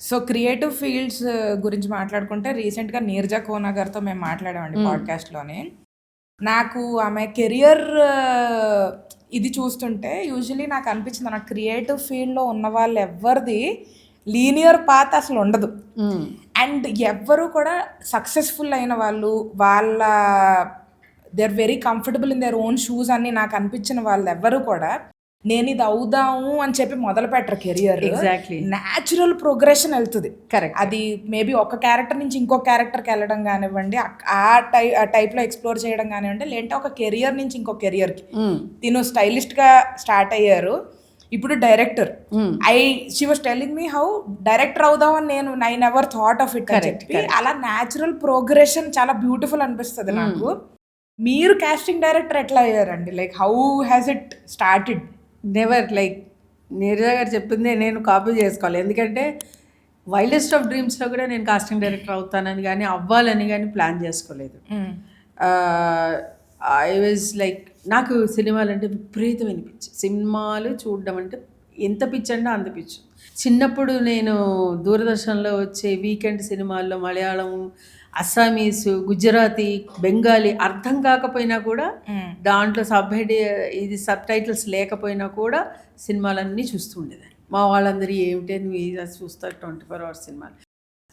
So creative fields గురించి మాట్లాడుకుంటే రీసెంట్గా నీరజా కోనా గారితో మేము మాట్లాడామండి పాడ్కాస్ట్లోనే. నాకు ఆమె కెరియర్ ఇది చూస్తుంటే యూజువలీ నాకు అనిపించింది, నాకు క్రియేటివ్ ఫీల్డ్లో ఉన్న వాళ్ళు ఎవరిది లీనియర్ పాత్ అసలు ఉండదు. అండ్ ఎవ్వరు కూడా సక్సెస్ఫుల్ అయిన వాళ్ళు they are very comfortable in their own shoes అని నాకు అనిపించిన వాళ్ళు ఎవ్వరు కూడా నేను ఇది అవుదాము అని చెప్పి మొదలు పెట్టరు కెరియర్. ఎగ్జాక్ట్లీ. న్యాచురల్ ప్రోగ్రెషన్ వెళ్తుంది. కరెక్ట్. అది మేబీ ఒక క్యారెక్టర్ నుంచి ఇంకో క్యారెక్టర్కి వెళ్ళడం కానివ్వండి, ఆ టైప్లో ఎక్స్ప్లోర్ చేయడం కానివ్వండి, లేదంటే ఒక కెరియర్ నుంచి ఇంకో కెరియర్కి. తిను స్టైలిస్ట్గా స్టార్ట్ అయ్యారు, ఇప్పుడు director. She was telling me how director అవుదాం అని I never thought of it అని చెప్పి. అలా న్యాచురల్ ప్రోగ్రెషన్ చాలా బ్యూటిఫుల్ అనిపిస్తుంది నాకు. మీరు కాస్టింగ్ డైరెక్టర్ ఎట్లా అయ్యారండి? Like how has it started? Never like Neeraja గారు చెప్పిందే నేను కాపీ చేసుకోవాలి. ఎందుకంటే వైల్డెస్ట్ ఆఫ్ డ్రీమ్స్లో కూడా నేను కాస్టింగ్ డైరెక్టర్ అవుతానని కానీ అవ్వాలని కానీ ప్లాన్ చేసుకోలేదు. ఐ వాజ్ లైక్ నాకు సినిమాలు అంటే విపరీతమైన పిచ్చి. సినిమాలు చూడడం అంటే ఎంత పిచ్చి అంటే అంత పిచ్చి. చిన్నప్పుడు నేను దూరదర్శన్లో వచ్చే వీకెండ్ సినిమాల్లో మలయాళం, అస్సామీస్, గుజరాతీ, బెంగాలీ అర్థం కాకపోయినా కూడా దాంట్లో ఇది సబ్ టైటిల్స్ లేకపోయినా కూడా సినిమాలన్నీ చూస్తూ ఉండేదాన్ని. మా వాళ్ళందరూ ఏమిటే నువ్వు ఇది చూస్తారు 24 hours సినిమాలు.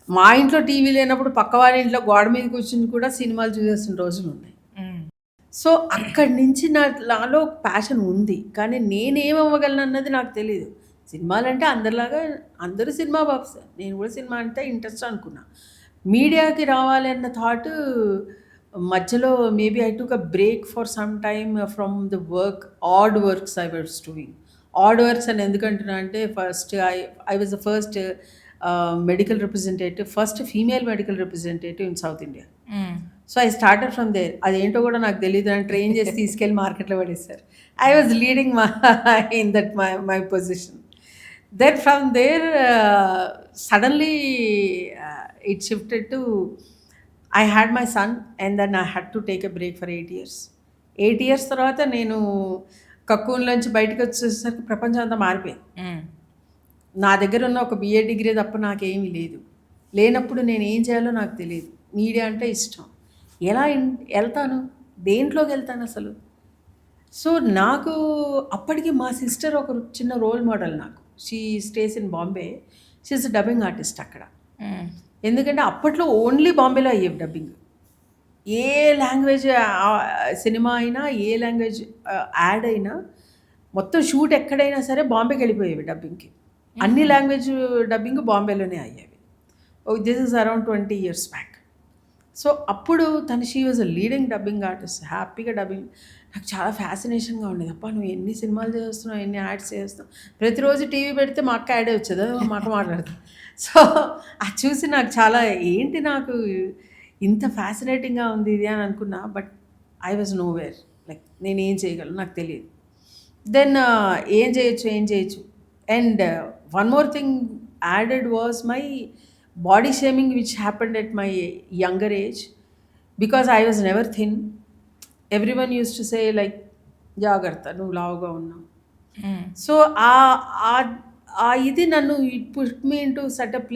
మా ఇంట్లో టీవీ లేనప్పుడు పక్క వాళ్ళ ఇంట్లో గోడ మీద కూర్చుని కూడా సినిమాలు చూసేసిన రోజులు ఉన్నాయి. సో అక్కడి నుంచి నాలో ప్యాషన్ ఉంది, కానీ నేనేమవ్వగలను అన్నది నాకు తెలియదు. సినిమాలంటే అందరిలాగా అందరూ సినిమా బాబ్స్, నేను కూడా సినిమా అంటే ఇంట్రెస్ట్ అనుకున్నా. మీడియాకి రావాలి అన్న థాట్ మధ్యలో maybe I took a break for some time from the work, odd works I was doing. Odd works అని ఎందుకంటున్నా అంటే first I was the first medical representative, first female medical representative in south India. So I started from there. అదేంటో కూడా నాకు తెలియదు, నన్ను train చేసి తీసుకెళ్ళి మార్కెట్లో పడేస్తారు. I was leading in that my position. Then from there, suddenly it shifted to, I had my son and then I had to take a break for 8 years. 8 years తర్వాత నేను కక్కూన్లోంచి బయటకు వచ్చేసరికి ప్రపంచం అంతా మారిపోయింది. నా దగ్గర ఉన్న ఒక బిఏ డిగ్రీ తప్ప నాకేమీ లేదు. లేనప్పుడు నేను ఏం చేయాలో నాకు తెలియదు. మీడియా అంటే ఇష్టం. ఎలా వెళ్తాను, దేంట్లోకి వెళ్తాను అసలు? సో నాకు అప్పటికి మా సిస్టర్ ఒక చిన్న రోల్ మోడల్ నాకు. She stays in Bombay. She is dubbing artist అక్కడ. ఎందుకంటే అప్పట్లో ఓన్లీ బాంబేలో అయ్యేవి డబ్బింగ్. ఏ లాంగ్వేజ్ సినిమా అయినా, ఏ లాంగ్వేజ్ యాడ్ అయినా, మొత్తం షూట్ ఎక్కడైనా సరే బాంబేకి వెళ్ళిపోయేవి డబ్బింగ్కి. అన్ని లాంగ్వేజ్ డబ్బింగ్ బాంబేలోనే అయ్యేవి. This is around 20 years back. So అప్పుడు she was a leading dubbing artist, హ్యాపీగా డబ్బింగ్. నాకు చాలా ఫ్యాసినేషన్గా ఉండేది. అప్ప నువ్వు ఎన్ని సినిమాలు చేస్తున్నావు, ఎన్ని యాడ్స్ చేస్తున్నావు. ప్రతిరోజు టీవీ పెడితే మా అక్క యాడే వచ్చేది, మా అక్క మాట్లాడుతుంది. సో అది చూసి నాకు చాలా ఏంటి నాకు ఇంత ఫ్యాసినేటింగ్గా ఉంది ఇది అని అనుకున్నా. But I was know where, like నేను ఏం చేయగలను నాకు తెలియదు. దెన్ ఏం చేయొచ్చు. And one more thing added was my body shaming which happened at my younger age, because I was never thin. Everyone used to say like, జాగ్రత్త నువ్వు లావుగా ఉన్నావు. సో ఇది నన్ను it put me into certain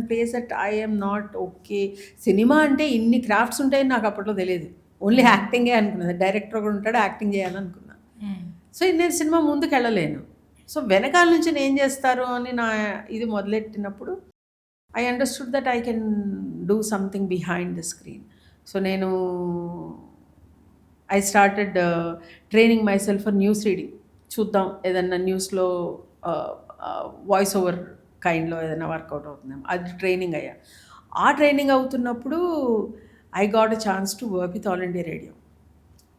place that I am not okay. Cinema అంటే ఇన్ని crafts ఉంటాయని నాకు అప్పట్లో తెలియదు. ఓన్లీ యాక్టింగే అనుకున్నది. డైరెక్టర్ కూడా ఉంటాడు, యాక్టింగ్ చేయాలనుకున్నా. సో నేను సినిమా ముందుకు వెళ్ళలేను. సో వెనకాల నుంచి నేను చేస్తారు అని నా ఇది మొదలెట్టినప్పుడు I understood that I can do something behind the screen. So I started training myself for news reading. చూద్దాం ఏదన్నా న్యూస్లో వాయిస్ ఓవర్ కైండ్లో ఏదైనా వర్కౌట్ అవుతుందేమో, అది ట్రైనింగ్ అయ్యా. ఆ ట్రైనింగ్ అవుతున్నప్పుడు I got a chance to work with All India Radio.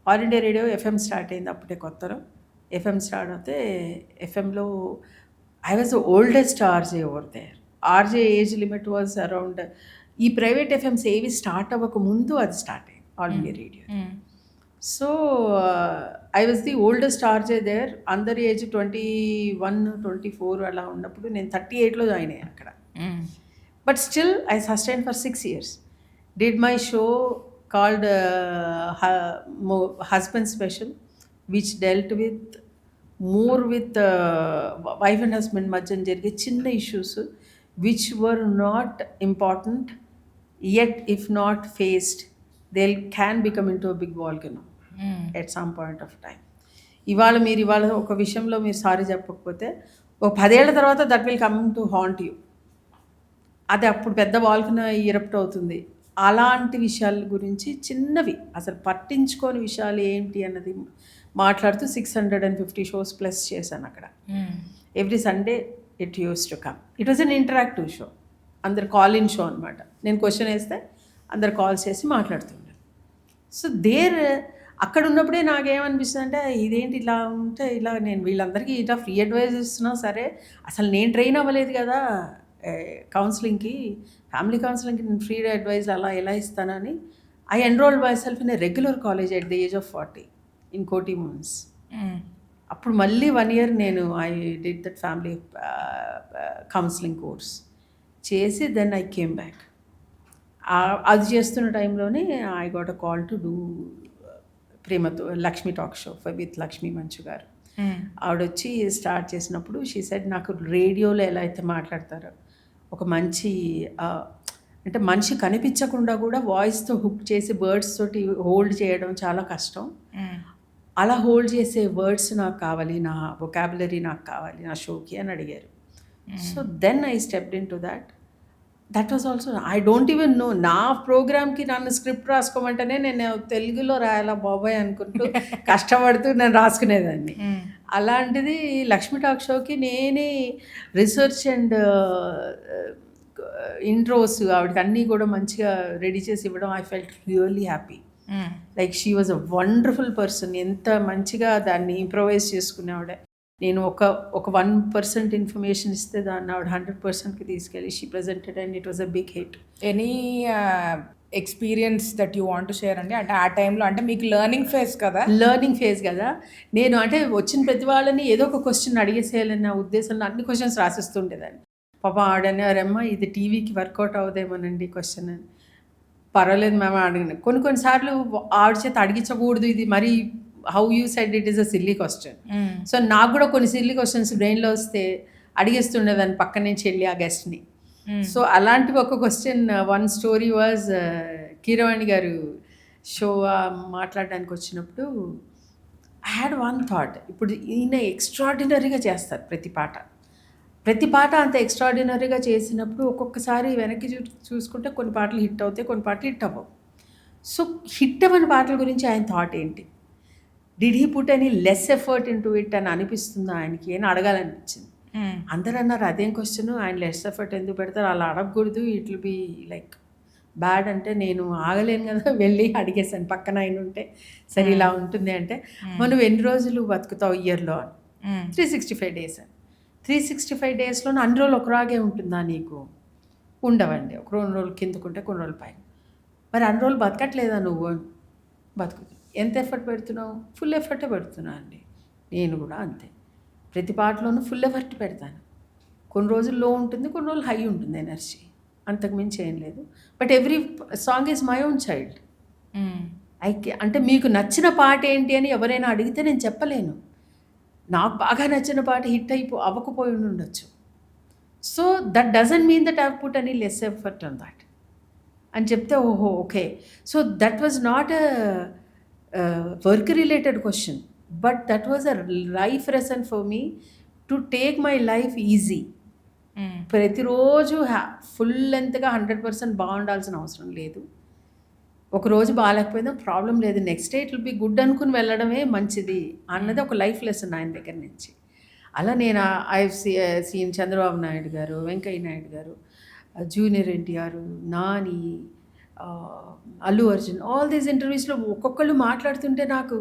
All India Radio FM start అయింది అప్పుడే కొత్తలో. ఎఫ్ఎం స్టార్ట్ అయితే ఎఫ్ఎంలో I was the oldest RJ over there. RJ age limit was around, ఈ private FMs ఏవి start అవ్వక ముందు అది స్టార్ట్ అయింది All India Radio. So I was the oldest RJ there. అందరి ఏజ్ 21, 24 అలా ఉన్నప్పుడు నేను 38లో జాయిన్ అయ్యాను అక్కడ. But still I sustain for 6 years. Did my show called husband special, which dealt with more with wife and husband మధ్య జరిగే చిన్న issues which were not important, yet if not faced, they can become into a big volcano at some point of time. ఇవాళ ఒక విషయంలో మీరు sorry చెప్పకపోతే ఒక 10 ఏళ్ల తర్వాత that will come to haunt you. అది అప్పుడు పెద్ద వాల్కనో ఎరప్ట్ అవుతుంది. అలాంటి విషయాల గురించి చిన్నవి అసలు పట్టించుకోని విషయాలు ఏంటి అన్నది మాట్లాడుతూ 650 shows ప్లస్ చేశాను అక్కడ. Every Sunday it used to come. It was an interactive show. అందరు కాల్ ఇన్ షో అనమాట. నేను క్వశ్చన్ వేస్తే అందరు కాల్స్ చేసి మాట్లాడుతుంటారు. సో అక్కడ ఉన్నప్పుడే నాకేమనిపిస్తుంది అంటే ఇదేంటి ఇలా ఉంటే ఇలా నేను వీళ్ళందరికీ ఇలా ఫ్రీ అడ్వైజ్ ఇస్తున్నా సరే, అసలు నేను ట్రైన్ అవ్వలేదు కదా కౌన్సిలింగ్కి, ఫ్యామిలీ కౌన్సిలింగ్కి నేను ఫ్రీ అడ్వైజ్ అలా ఎలా ఇస్తానని I enrolled myself in a regular college at the age of 40 in Koti Moons. అప్పుడు మళ్ళీ 1 year నేను I did that family counselling course చేసి దెన్ ఐ కేమ్ బ్యాక్. అది చేస్తున్న టైంలోనే I got a call to do ప్రేమతో Lakshmi talk show with Lakshmi Manchu garu. ఆవిడొచ్చి start చేసినప్పుడు షీ సెడ్ నాకు రేడియోలో ఎలా అయితే మాట్లాడతారో ఒక మంచి అంటే మనిషి కనిపించకుండా కూడా వాయిస్తో హుక్ చేసి బర్డ్స్ తోటి హోల్డ్ చేయడం చాలా కష్టం. అలా హోల్డ్ చేసే వర్డ్స్ నాకు కావాలి, నా వొకాబులరీ నాకు కావాలి నా షోకి అని అడిగారు. So then I stepped in to that. That was also I don't even know. నా ప్రోగ్రామ్కి నన్ను స్క్రిప్ట్ రాసుకోమంటేనే నేను తెలుగులో రాయాలా బాబాయ్ అనుకుంటూ కష్టపడుతూ నేను రాసుకునేదాన్ని. అలాంటిది లక్ష్మీ టాక్ షోకి నేనే రీసెర్చ్ అండ్ ఇంట్రోస్ ఆవిడకి అన్నీ కూడా మంచిగా రెడీ చేసి ఇవ్వడం. I felt really happy. Like she was a wonderful person. ఎంత మంచిగా దాన్ని ఇంప్రొవైజ్ చేసుకునే ఆవిడ. నేను ఒక 1% ఇన్ఫర్మేషన్ ఇస్తే దాన్ని ఆవిడ 100%కి తీసుకెళ్ళి she presented and it was a big hit. Any experience that you want to share అండి? అంటే ఆ టైంలో అంటే మీకు లెర్నింగ్ ఫేజ్ కదా, నేను అంటే వచ్చిన ప్రతి వాళ్ళని ఏదో ఒక క్వశ్చన్ అడిగేసేయాలన్న ఉద్దేశంలో అన్ని క్వశ్చన్స్ రాసిస్తుండేదాన్ని. పాప ఆడనేవారమ్మ ఇది టీవీకి వర్కౌట్ అవుదేమోనండి క్వశ్చన్ అని. పర్వాలేదు మ్యామ్ అడిగిన కొన్నిసార్లు ఆవిడ చేత అడిగించకూడదు, ఇది మరి how you said it is a silly question. So నాకు కూడా కొన్ని సిల్లీ క్వశ్చన్స్ బ్రెయిన్లో వస్తే అడిగేస్తుండేదాన్ని పక్క నుంచి వెళ్ళి ఆ గెస్ట్ని. సో అలాంటివి ఒక question, one story was Keeravani గారు షో మాట్లాడడానికి వచ్చినప్పుడు ఐ హ్యాడ్ వన్ థాట్. ఇప్పుడు ఈయన ఎక్స్ట్రాడినరీగా చేస్తారు ప్రతి పాట అంత ఎక్స్ట్రాడినరీగా చేసినప్పుడు ఒక్కొక్కసారి వెనక్కి చూసుకుంటే కొన్ని పాటలు హిట్ అవుతాయి, కొన్ని పాటలు హిట్ అవ్వవు. సో హిట్ అవ్వని పాటల గురించి ఆయన థాట్ ఏంటి, did he put any less effort in to it అని అనిపిస్తుందా ఆయనకి అని అడగాలనిపించింది. అందరూ అన్నారు అదేం క్వశ్చన్, ఆయన లెస్ ఎఫర్ట్ ఎందుకు పెడతారు, అలా అడగకూడదు, it will be like bad. అంటే నేను ఆగలేను కదా, వెళ్ళి అడిగేసాను పక్కన ఆయన ఉంటే, సరే ఇలా ఉంటుంది అంటే, మనం ఎన్ని రోజులు బతుకుతావు ఇయర్లో అని. 365 days అని. 365 daysలోనే అన్ని రోజులు ఒకలాగే ఉంటుందా నీకు? ఉండవండి. ఒక 2 రోజులు కిందకుంటే కొన్ని రోజులు పైన. మరి అన్ని రోజులు బతకట్లేదా నువ్వు? బతుకుతుంది. ఎంత ఎఫర్ట్ పెడుతున్నావు? ఫుల్ ఎఫర్టే పెడుతున్నా అండి. నేను కూడా అంతే. ప్రతి పాటలోనూ ఫుల్ ఎఫర్ట్ పెడతాను. కొన్ని రోజులు లో ఉంటుంది, కొన్ని రోజులు హై ఉంటుంది ఎనర్జీ, అంతకుమించి ఏం లేదు. But every song is my own child. అంటే మీకు నచ్చిన పాట ఏంటి అని ఎవరైనా అడిగితే నేను చెప్పలేను. నాకు బాగా నచ్చిన పాట హిట్ అవ్వకపోయి ఉండొచ్చు. So that doesn't mean that I put any less effort on that అని చెప్తే ఓహో okay. So that was not a work related question, but that was a life lesson for me to take my life easy. ప్రతిరోజు full లెంత్గా 100% బాగుండాల్సిన అవసరం లేదు. ఒకరోజు బాగాలేకపోయినా problem లేదు, next day it will be good అనుకుని వెళ్ళడమే మంచిది అన్నది ఒక లైఫ్ లెసన్ ఆయన దగ్గర నుంచి. అలా నేను ఐ సీన్ చంద్రబాబు నాయుడు గారు, Venkaiah Naidu garu, junior NTR, Nani, Allu Arjun, all these ఇంటర్వ్యూస్లో ఒక్కొక్కళ్ళు మాట్లాడుతుంటే నాకు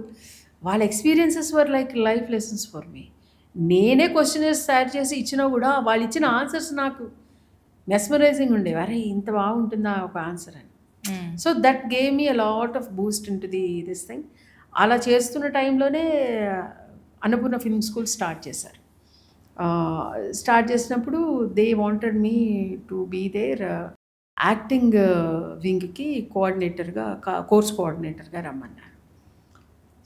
వాళ్ళ experiences were like life lessons for me. నేనే క్వశ్చనర్స్ తయారు చేసి ఇచ్చినా కూడా వాళ్ళు ఇచ్చిన ఆన్సర్స్ నాకు మెస్మరైజింగ్ ఉండేవి. అరే ఇంత బాగుంటుందా ఒక ఆన్సర్ అని. So that gave me a lot of boost into this thing. అలా చేస్తున్న టైంలోనే అన్నపూర్ణ ఫిల్మ్ స్కూల్ స్టార్ట్ చేశారు. స్టార్ట్ చేసినప్పుడు they wanted me to be there acting వింగ్కి కోఆర్డినేటర్గా, కోర్స్ కోఆర్డినేటర్గా రమ్మన్నారు.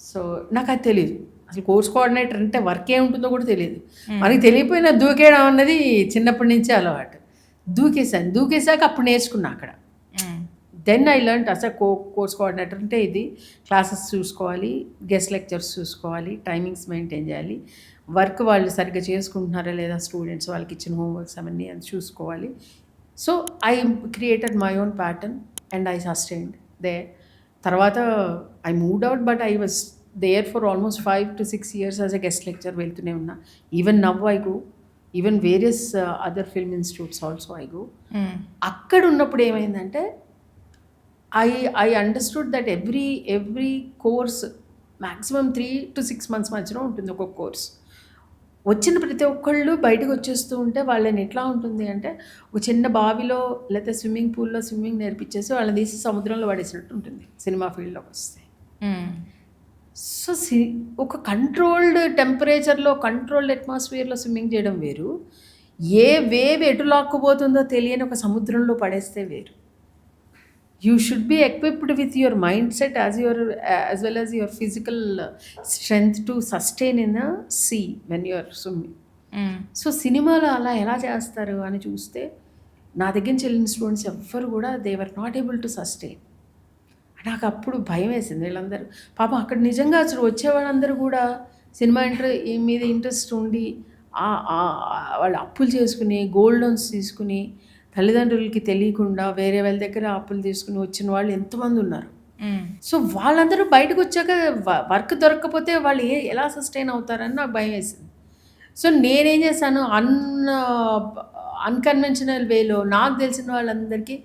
సో నాకు అది తెలియదు, అసలు కోర్స్ కోఆర్డినేటర్ అంటే వర్క్ ఏముంటుందో కూడా తెలియదు. మనకి తెలియపోయినా దూకేయడం అన్నది చిన్నప్పటి నుంచే అలవాటు. దూకేశాక అప్పుడు నేర్చుకున్నా అక్కడ. దెన్ ఐ లెర్న్ అసలు కోర్స్ కోఆర్డినేటర్ అంటే ఇది, క్లాసెస్ చూసుకోవాలి, గెస్ట్ లెక్చర్స్ చూసుకోవాలి, టైమింగ్స్ మెయింటైన్ చేయాలి, వర్క్ వాళ్ళు సరిగ్గా చేసుకుంటున్నారా లేదా స్టూడెంట్స్, వాళ్ళకి ఇచ్చిన హోంవర్క్స్ అవన్నీ అది చూసుకోవాలి. So I created my own pattern and I sustained there. తర్వాత I moved out, but I was there for almost 5 to 6 years as a guest lecture వెళ్తూనే ఉన్నా. Even now I go, even various other film institutes also I go. అక్కడ ఉన్నప్పుడు ఏమైందంటే I understood that every course maximum 3 to 6 months మధ్యలో ఉంటుంది ఒక్కొక్క course. వచ్చిన ప్రతి ఒక్కళ్ళు బయటకు వచ్చేస్తూ ఉంటే వాళ్ళని ఎట్లా ఉంటుంది అంటే ఒక చిన్న బావిలో లేకపోతే స్విమ్మింగ్ పూల్లో స్విమ్మింగ్ నేర్పించేసి వాళ్ళని తీసి సముద్రంలో పడేసినట్టు ఉంటుంది సినిమా ఫీల్డ్లోకి వస్తే. సో ఒక కంట్రోల్డ్ టెంపరేచర్లో కంట్రోల్డ్ అట్మాస్ఫియర్లో స్విమ్మింగ్ చేయడం వేరు, ఏ వేవ్ ఎటు లాక్కుపోతుందో తెలియని ఒక సముద్రంలో పడేస్తే వేరు. You should be equipped with your mindset as well as your physical strength to sustain in a sea when you are swimming. So సినిమాలో అలా ఎలా చేస్తారు అని చూస్తే నా దగ్గర నుంచి వెళ్ళిన స్టూడెంట్స్ ఎవ్వరు కూడా they were not able to sustain. నాకు అప్పుడు భయం వేసింది. వీళ్ళందరూ పాపం అక్కడ నిజంగా అసలు వచ్చేవాళ్ళందరూ కూడా సినిమా మీద ఇంట్రెస్ట్ ఉండి వాళ్ళు అప్పులు చేసుకుని గోల్డ్ లోన్స్ తీసుకుని తల్లిదండ్రులకి తెలియకుండా వేరే వాళ్ళ దగ్గర అప్పులు తీసుకుని వచ్చిన వాళ్ళు ఎంతమంది ఉన్నారు. సో వాళ్ళందరూ బయటకు వచ్చాక వర్క్ దొరకకపోతే వాళ్ళు ఎలా సస్టైన్ అవుతారని నాకు భయం వేసింది. సో నేనేం చేశాను, అన్కన్వెన్షనల్ వేలో నాకు తెలిసిన వాళ్ళందరికీ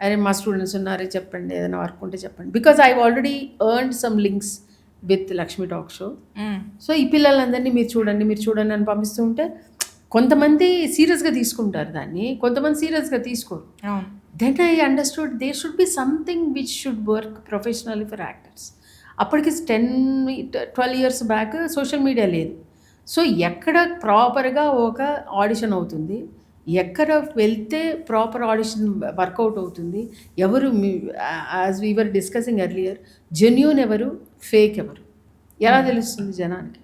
అరే మా స్టూడెంట్స్ ఉన్నారే చెప్పండి, ఏదైనా వర్క్ ఉంటే చెప్పండి. Because I already earned some links with Lakshmi talk show. So ఈ పిల్లలందరినీ మీరు చూడండి అని పంపిస్తూ ఉంటే కొంతమంది సీరియస్గా తీసుకుంటారు దాన్ని, కొంతమంది సీరియస్గా తీసుకోరు. Then I understood they should be something which should work professionally for actors. అప్పటికి 10-12 years బ్యాక్ సోషల్ మీడియా లేదు. సో ఎక్కడ ప్రాపర్గా ఒక ఆడిషన్ అవుతుంది, ఎక్కడ వెళ్తే ప్రాపర్ ఆడిషన్ వర్కౌట్ అవుతుంది, ఎవరు as we were discussing earlier genuine ఎవరు ఫేక్ ఎవరు ఎలా తెలుస్తుంది జనానికి.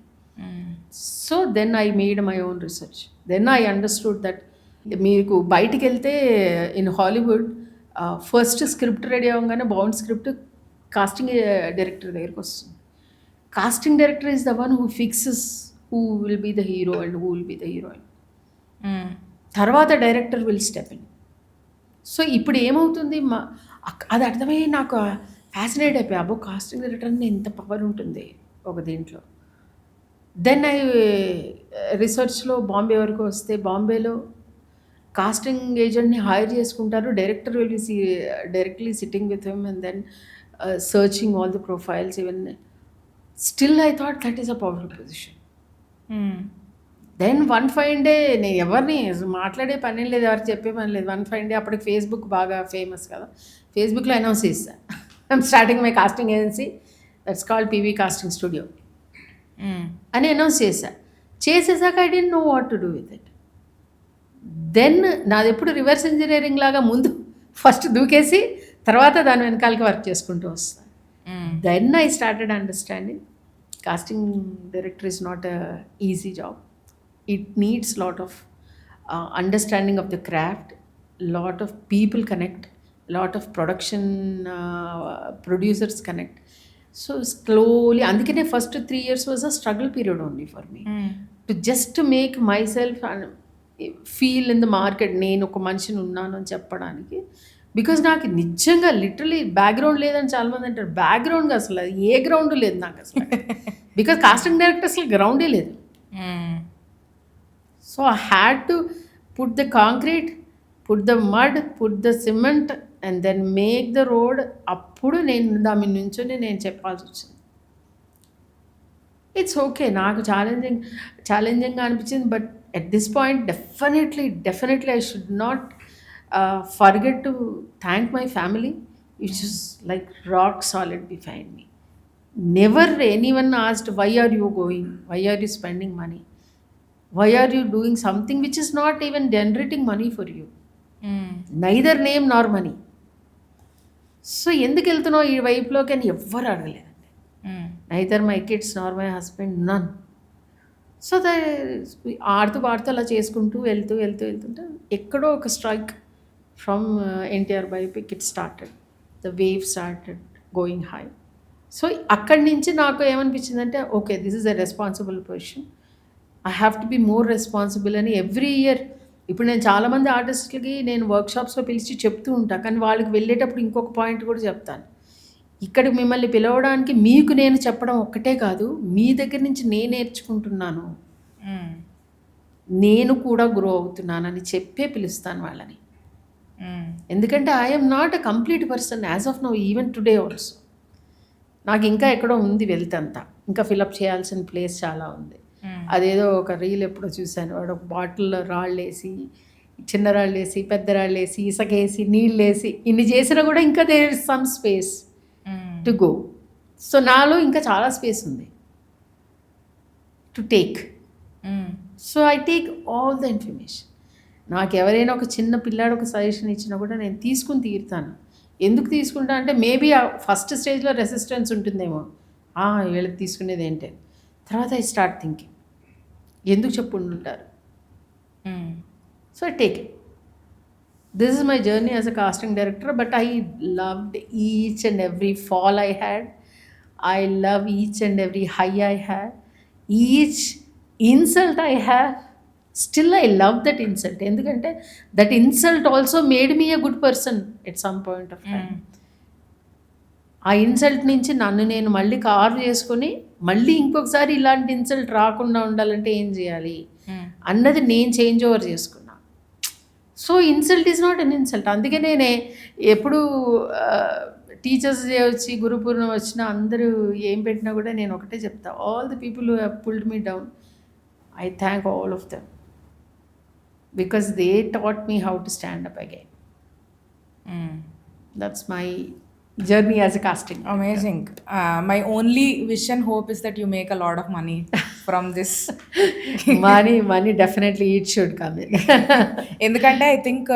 So then I made my own research. Then I understood that మీకు బయటికి వెళ్తే in Hollywood first script ready అవ్వగానే బాగుంది స్క్రిప్ట్ కాస్టింగ్ డైరెక్టర్ దగ్గరికి వస్తుంది. Casting director is the one who fixes who will be the hero and who will be the heroine. తర్వాత director will step in. So ఇప్పుడు ఏమవుతుంది, అది అర్థమై నాకు ఫ్యాసినేట్ అయిపోయి అబ్బో కాస్టింగ్ డైరెక్టర్ అంటే ఎంత పవర్ ఉంటుంది ఒక దీంట్లో. దెన్ ఐ రీసెర్చ్లో బాంబే వరకు వస్తే బాంబేలో కాస్టింగ్ ఏజెంట్ని హైర్ చేసుకుంటారు, director will be directly sitting with him and then searching all the profiles. Even still I thought that is a powerful position. Then one fine day నేను ఎవరిని మాట్లాడే పని లేదు, ఎవరికి చెప్పే పని లేదు. వన్ ఫైన్ డే అప్పటికి ఫేస్బుక్ బాగా ఫేమస్ కదా, ఫేస్బుక్లో అనౌన్స్ చేస్తాను I'm starting my casting agency that's called PV casting studio అని అనౌన్స్ చేసేసాక I didn't know what to do with it. Then నాది ఎప్పుడు రివర్స్ ఇంజనీరింగ్ లాగా ముందు ఫస్ట్ దూకేసి తర్వాత దాని వెనకాలకి వర్క్ చేసుకుంటూ వస్తాను. Then I started understanding casting director is not a easy job. It needs lot of understanding of the craft, lot of people connect, lot of production producers connect. So slowly అందుకనే first 3 years was a struggle period only for me to just make myself feel in the market. నేను ఒక మనిషిని ఉన్నాను అని చెప్పడానికి. Because నాకు నిజంగా literally background లేదని చాలామంది అంటారు. బ్యాక్గ్రౌండ్ అసలు ఏ గ్రౌండ్ లేదు నాకు అసలు. బికాజ్ కాస్టింగ్ డైరెక్టర్ అసలు గ్రౌండే లేదు. So I had to put the concrete, put the mud, put the cement and then make the road. అప్పుడు నేను దాని నుంచొని నేను చెప్పాల్సి వచ్చింది. ఇట్స్ ఓకే, నాకు ఛాలెంజింగ్గా అనిపించింది. But at this point definitely I should not forget to thank my family which is like rock solid behind me. Never anyone asked why are you going, why are you spending money, why are you doing something which is not even generating money for you, neither name nor money. So ఎందుకు వెళ్తున్నావు ఈ వైపులోకి అని ఎవ్వరు అడగలేదండి. Neither my kids nor my husband, none. So ఆడుతూ పాడుతూ అలా చేసుకుంటూ వెళ్తుంటే ఎక్కడో ఒక strike from NTR biopic it started, the wave started going high. So అక్కడి నుంచి నాకు ఏమనిపించిందంటే okay this is a responsible position, I have to be more responsible అని. ఎవ్రీ ఇయర్ ఇప్పుడు నేను చాలామంది ఆర్టిస్టులకి నేను వర్క్షాప్స్లో పిలిచి చెప్తూ ఉంటాను, కానీ వాళ్ళకి వెళ్ళేటప్పుడు ఇంకొక పాయింట్ కూడా చెప్తాను. ఇక్కడికి మిమ్మల్ని పిలవడానికి మీకు నేను చెప్పడం ఒక్కటే కాదు, మీ దగ్గర నుంచి నేను నేర్చుకుంటున్నాను, నేను కూడా గ్రో అవుతున్నానని చెప్పే పిలుస్తాను వాళ్ళని. ఎందుకంటే I'm not a complete person as of now, even today also. నాకు ఇంకా ఎక్కడో ఉంది వెల్త్ అంతా, ఇంకా ఫిలప్ చేయాల్సిన ప్లేస్ చాలా ఉంది. అదేదో ఒక రీల్ ఎప్పుడో చూశాను, వాడు ఒక బాటిల్లో రాళ్ళేసి, చిన్న రాళ్ళేసి, పెద్ద రాళ్ళేసి, ఇసకేసి, నీళ్ళేసి, ఇన్ని చేసినా కూడా ఇంకా there is some space to go. So నాలో ఇంకా చాలా స్పేస్ ఉంది to take. So I take all the information. నాకు ఎవరైనా ఒక చిన్న పిల్లాడు ఒక సజెషన్ ఇచ్చినా కూడా నేను తీసుకుని తీరుతాను. ఎందుకు తీసుకుంటా అంటే మేబీ ఆ ఫస్ట్ స్టేజ్లో రెసిస్టెన్స్ ఉంటుందేమో, వీళ్ళకి తీసుకునేది ఏంటి, తర్వాత ఐ స్టార్ట్ థింకింగ్ ఎందుకు చెప్పుకుంటుంటారు. So I take it. This is my journey as a casting director, but I loved each and every fall I had. I love each and every high I had, each insult I have. Still I love that insult. ఎందుకంటే that insult also made me a good person at some point of time. ఆ insult నుంచి నన్ను నేను మళ్ళీ carve చేసుకొని మళ్ళీ ఇంకొకసారి ఇలాంటి ఇన్సల్ట్ రాకుండా ఉండాలంటే ఏం చేయాలి అన్నది నేను చేంజ్ ఓవర్ చేసుకున్నా. So insult is not an insult. అందుకే నేనే ఎప్పుడు టీచర్స్ డే వచ్చి గురు పూర్ణిమ వచ్చినా అందరూ ఏం పెట్టినా కూడా నేను ఒకటే చెప్తా, all the people who have pulled me down, I thank all of them because they taught me how to stand up again. That's my journey as a casting. Amazing. My only wish and hope is that you make a lot of money from this. money definitely it should come in. ఎందుకంటే I think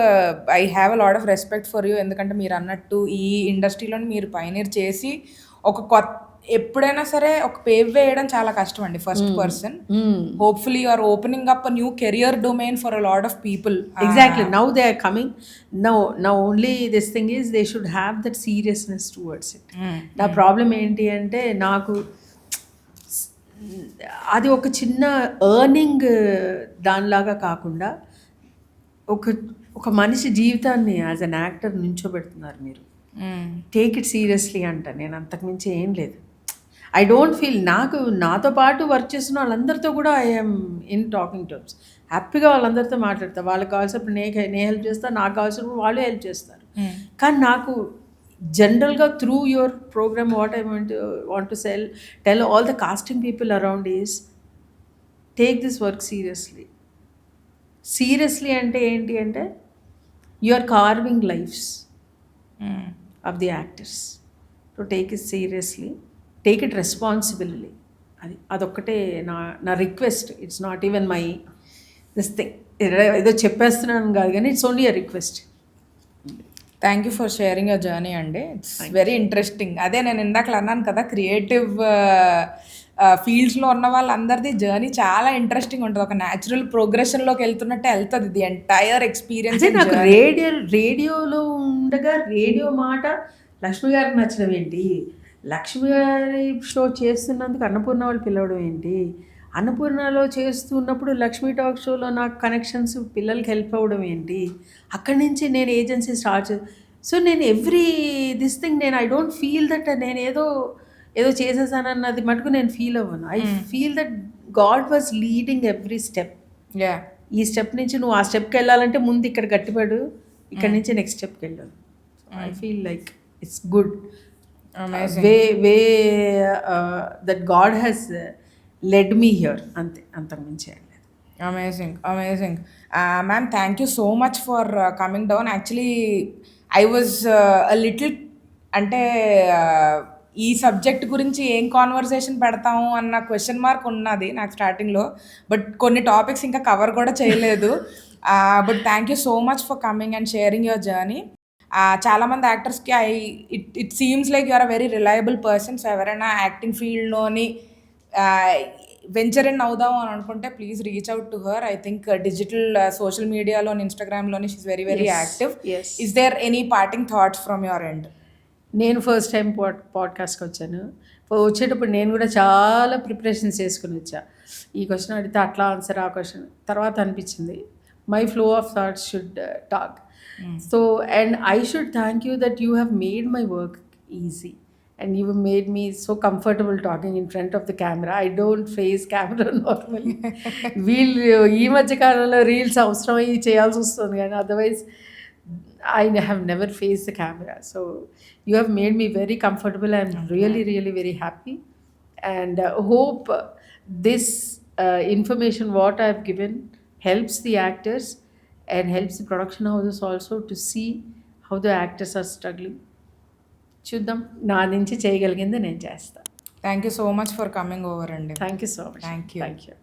I have a lot of respect for you. ఎందుకంటే మీరు అన్నట్టు ఈ ఇండస్ట్రీలో మీరు pioneer చేసి ఒక కొత్త ఎప్పుడైనా సరే ఒక పేవ్ వేయడం చాలా కష్టం అండి. First person hopefully you are opening up a new career domain for a lot of people. Exactly. Now they are coming. Now only this thing is they should have that seriousness towards it. నా problem ఏంటి అంటే నాకు అది ఒక చిన్న earning దానిలాగా కాకుండా ఒక మనిషి జీవితాన్ని యాజ్ అన్ యాక్టర్ నుంచోబెడుతున్నారు మీరు. టేక్ ఇట్ సీరియస్లీ అంట. నేను అంతకుమించి ఏం లేదు. ఐ డోంట్ ఫీల్, నాకు నాతో పాటు వర్క్ చేస్తున్న వాళ్ళందరితో కూడా ఐఎమ్ ఇన్ టాకింగ్ టర్మ్స్. హ్యాపీగా వాళ్ళందరితో మాట్లాడతా. వాళ్ళకి కావాల్సినప్పుడు నేను హెల్ప్ చేస్తాను, నాకు కావాల్సినప్పుడు వాళ్ళు హెల్ప్ చేస్తారు. కానీ నాకు జనరల్గా through your program what I want to tell all the casting people around is take this work seriously. Seriously అంటే ఏంటి అంటే you are carving lives of the actors. To take it seriously, take it responsibly. అదొక్కటే నా request. It's not even my this thing, ఏదో చెప్పేస్తున్నాను కాదు కానీ it's only a request. Thank you for sharing your journey అండి. It's very interesting. అదే నేను ఇందాక అన్నాను కదా, క్రియేటివ్ ఫీల్డ్స్లో ఉన్న వాళ్ళందరిది జర్నీ చాలా ఇంట్రెస్టింగ్ ఉంటుంది. ఒక న్యాచురల్ ప్రోగ్రెషన్లోకి వెళ్తున్నట్టే వెళ్తుంది ది ఎంటైర్ ఎక్స్పీరియన్స్. నాకు రేడియోలో ఉండగా రేడియో మాట లక్ష్మి గారికి నచ్చడం ఏంటి, లక్ష్మి గారి షో చేస్తున్నందుకు అన్నపూర్ణ వాళ్ళు పిలవడం ఏంటి, అన్నపూర్ణలో చేస్తున్నప్పుడు లక్ష్మీ టాక్ షోలో నాకు కనెక్షన్స్ పిల్లలకి హెల్ప్ అవ్వడం ఏంటి, అక్కడి నుంచి నేను ఏజెన్సీ స్టార్ట్ సో నేను ఎవ్రీ దిస్ థింగ్ నేను ఐ డోంట్ ఫీల్ దట్ నేను ఏదో చేసేసానన్నది మటుకు నేను ఫీల్ అవ్వను. I feel that God was leading every step. ఈ స్టెప్ నుంచి నువ్వు ఆ స్టెప్కి వెళ్ళాలంటే ముందు ఇక్కడ గట్టిపడు, ఇక్కడ నుంచి నెక్స్ట్ స్టెప్కి వెళ్ళాలి. I feel like it's good way that God has led me here. అంతకుమించి amazing ma'am. Thank you so much for coming down. Actually I was little అంటే ఈ సబ్జెక్ట్ గురించి ఏం కాన్వర్సేషన్ పెడతాము అన్న క్వశ్చన్ మార్క్ ఉన్నది నాకు స్టార్టింగ్లో. బట్ కొన్ని టాపిక్స్ ఇంకా కవర్ కూడా చేయలేదు. But thank you so much for coming and sharing your journey. చాలామంది యాక్టర్స్కి it seems like you are a very reliable person. So ఎవరైనా యాక్టింగ్ ఫీల్డ్లోని వెంచర్ ఇన్ అవుదాము అని అనుకుంటే please reach out to her. I think digital social మీడియాలోని ఇన్స్టాగ్రామ్లోని she's very very active. Is there any parting thoughts from your end? నేను first time పాడ్కాస్ట్కి వచ్చాను. వచ్చేటప్పుడు నేను కూడా చాలా ప్రిపరేషన్స్ చేసుకుని వచ్చా. ఈ క్వశ్చన్ అడిగితే అట్లా ఆన్సర్, ఆ క్వశ్చన్ తర్వాత అనిపించింది my flow of thoughts should talk. So and I should thank you that you have made my work easy and you made me so comfortable talking in front of the camera. I don't face camera normally. ఈ మధ్య కాలంలో reels అవసరమై చేయాల్సి వస్తుంది కానీ otherwise I have never faced the camera. So you have made me very comfortable. I'm really very happy and hope this information what I've given helps the actors and helps the production houses also to see how the actors are struggling. చూద్దాం, నా నుంచి చేయగలిగింది నేను చేస్తాను. Thank you so much for coming over అండి. Thank you so much. Thank you. Thank you.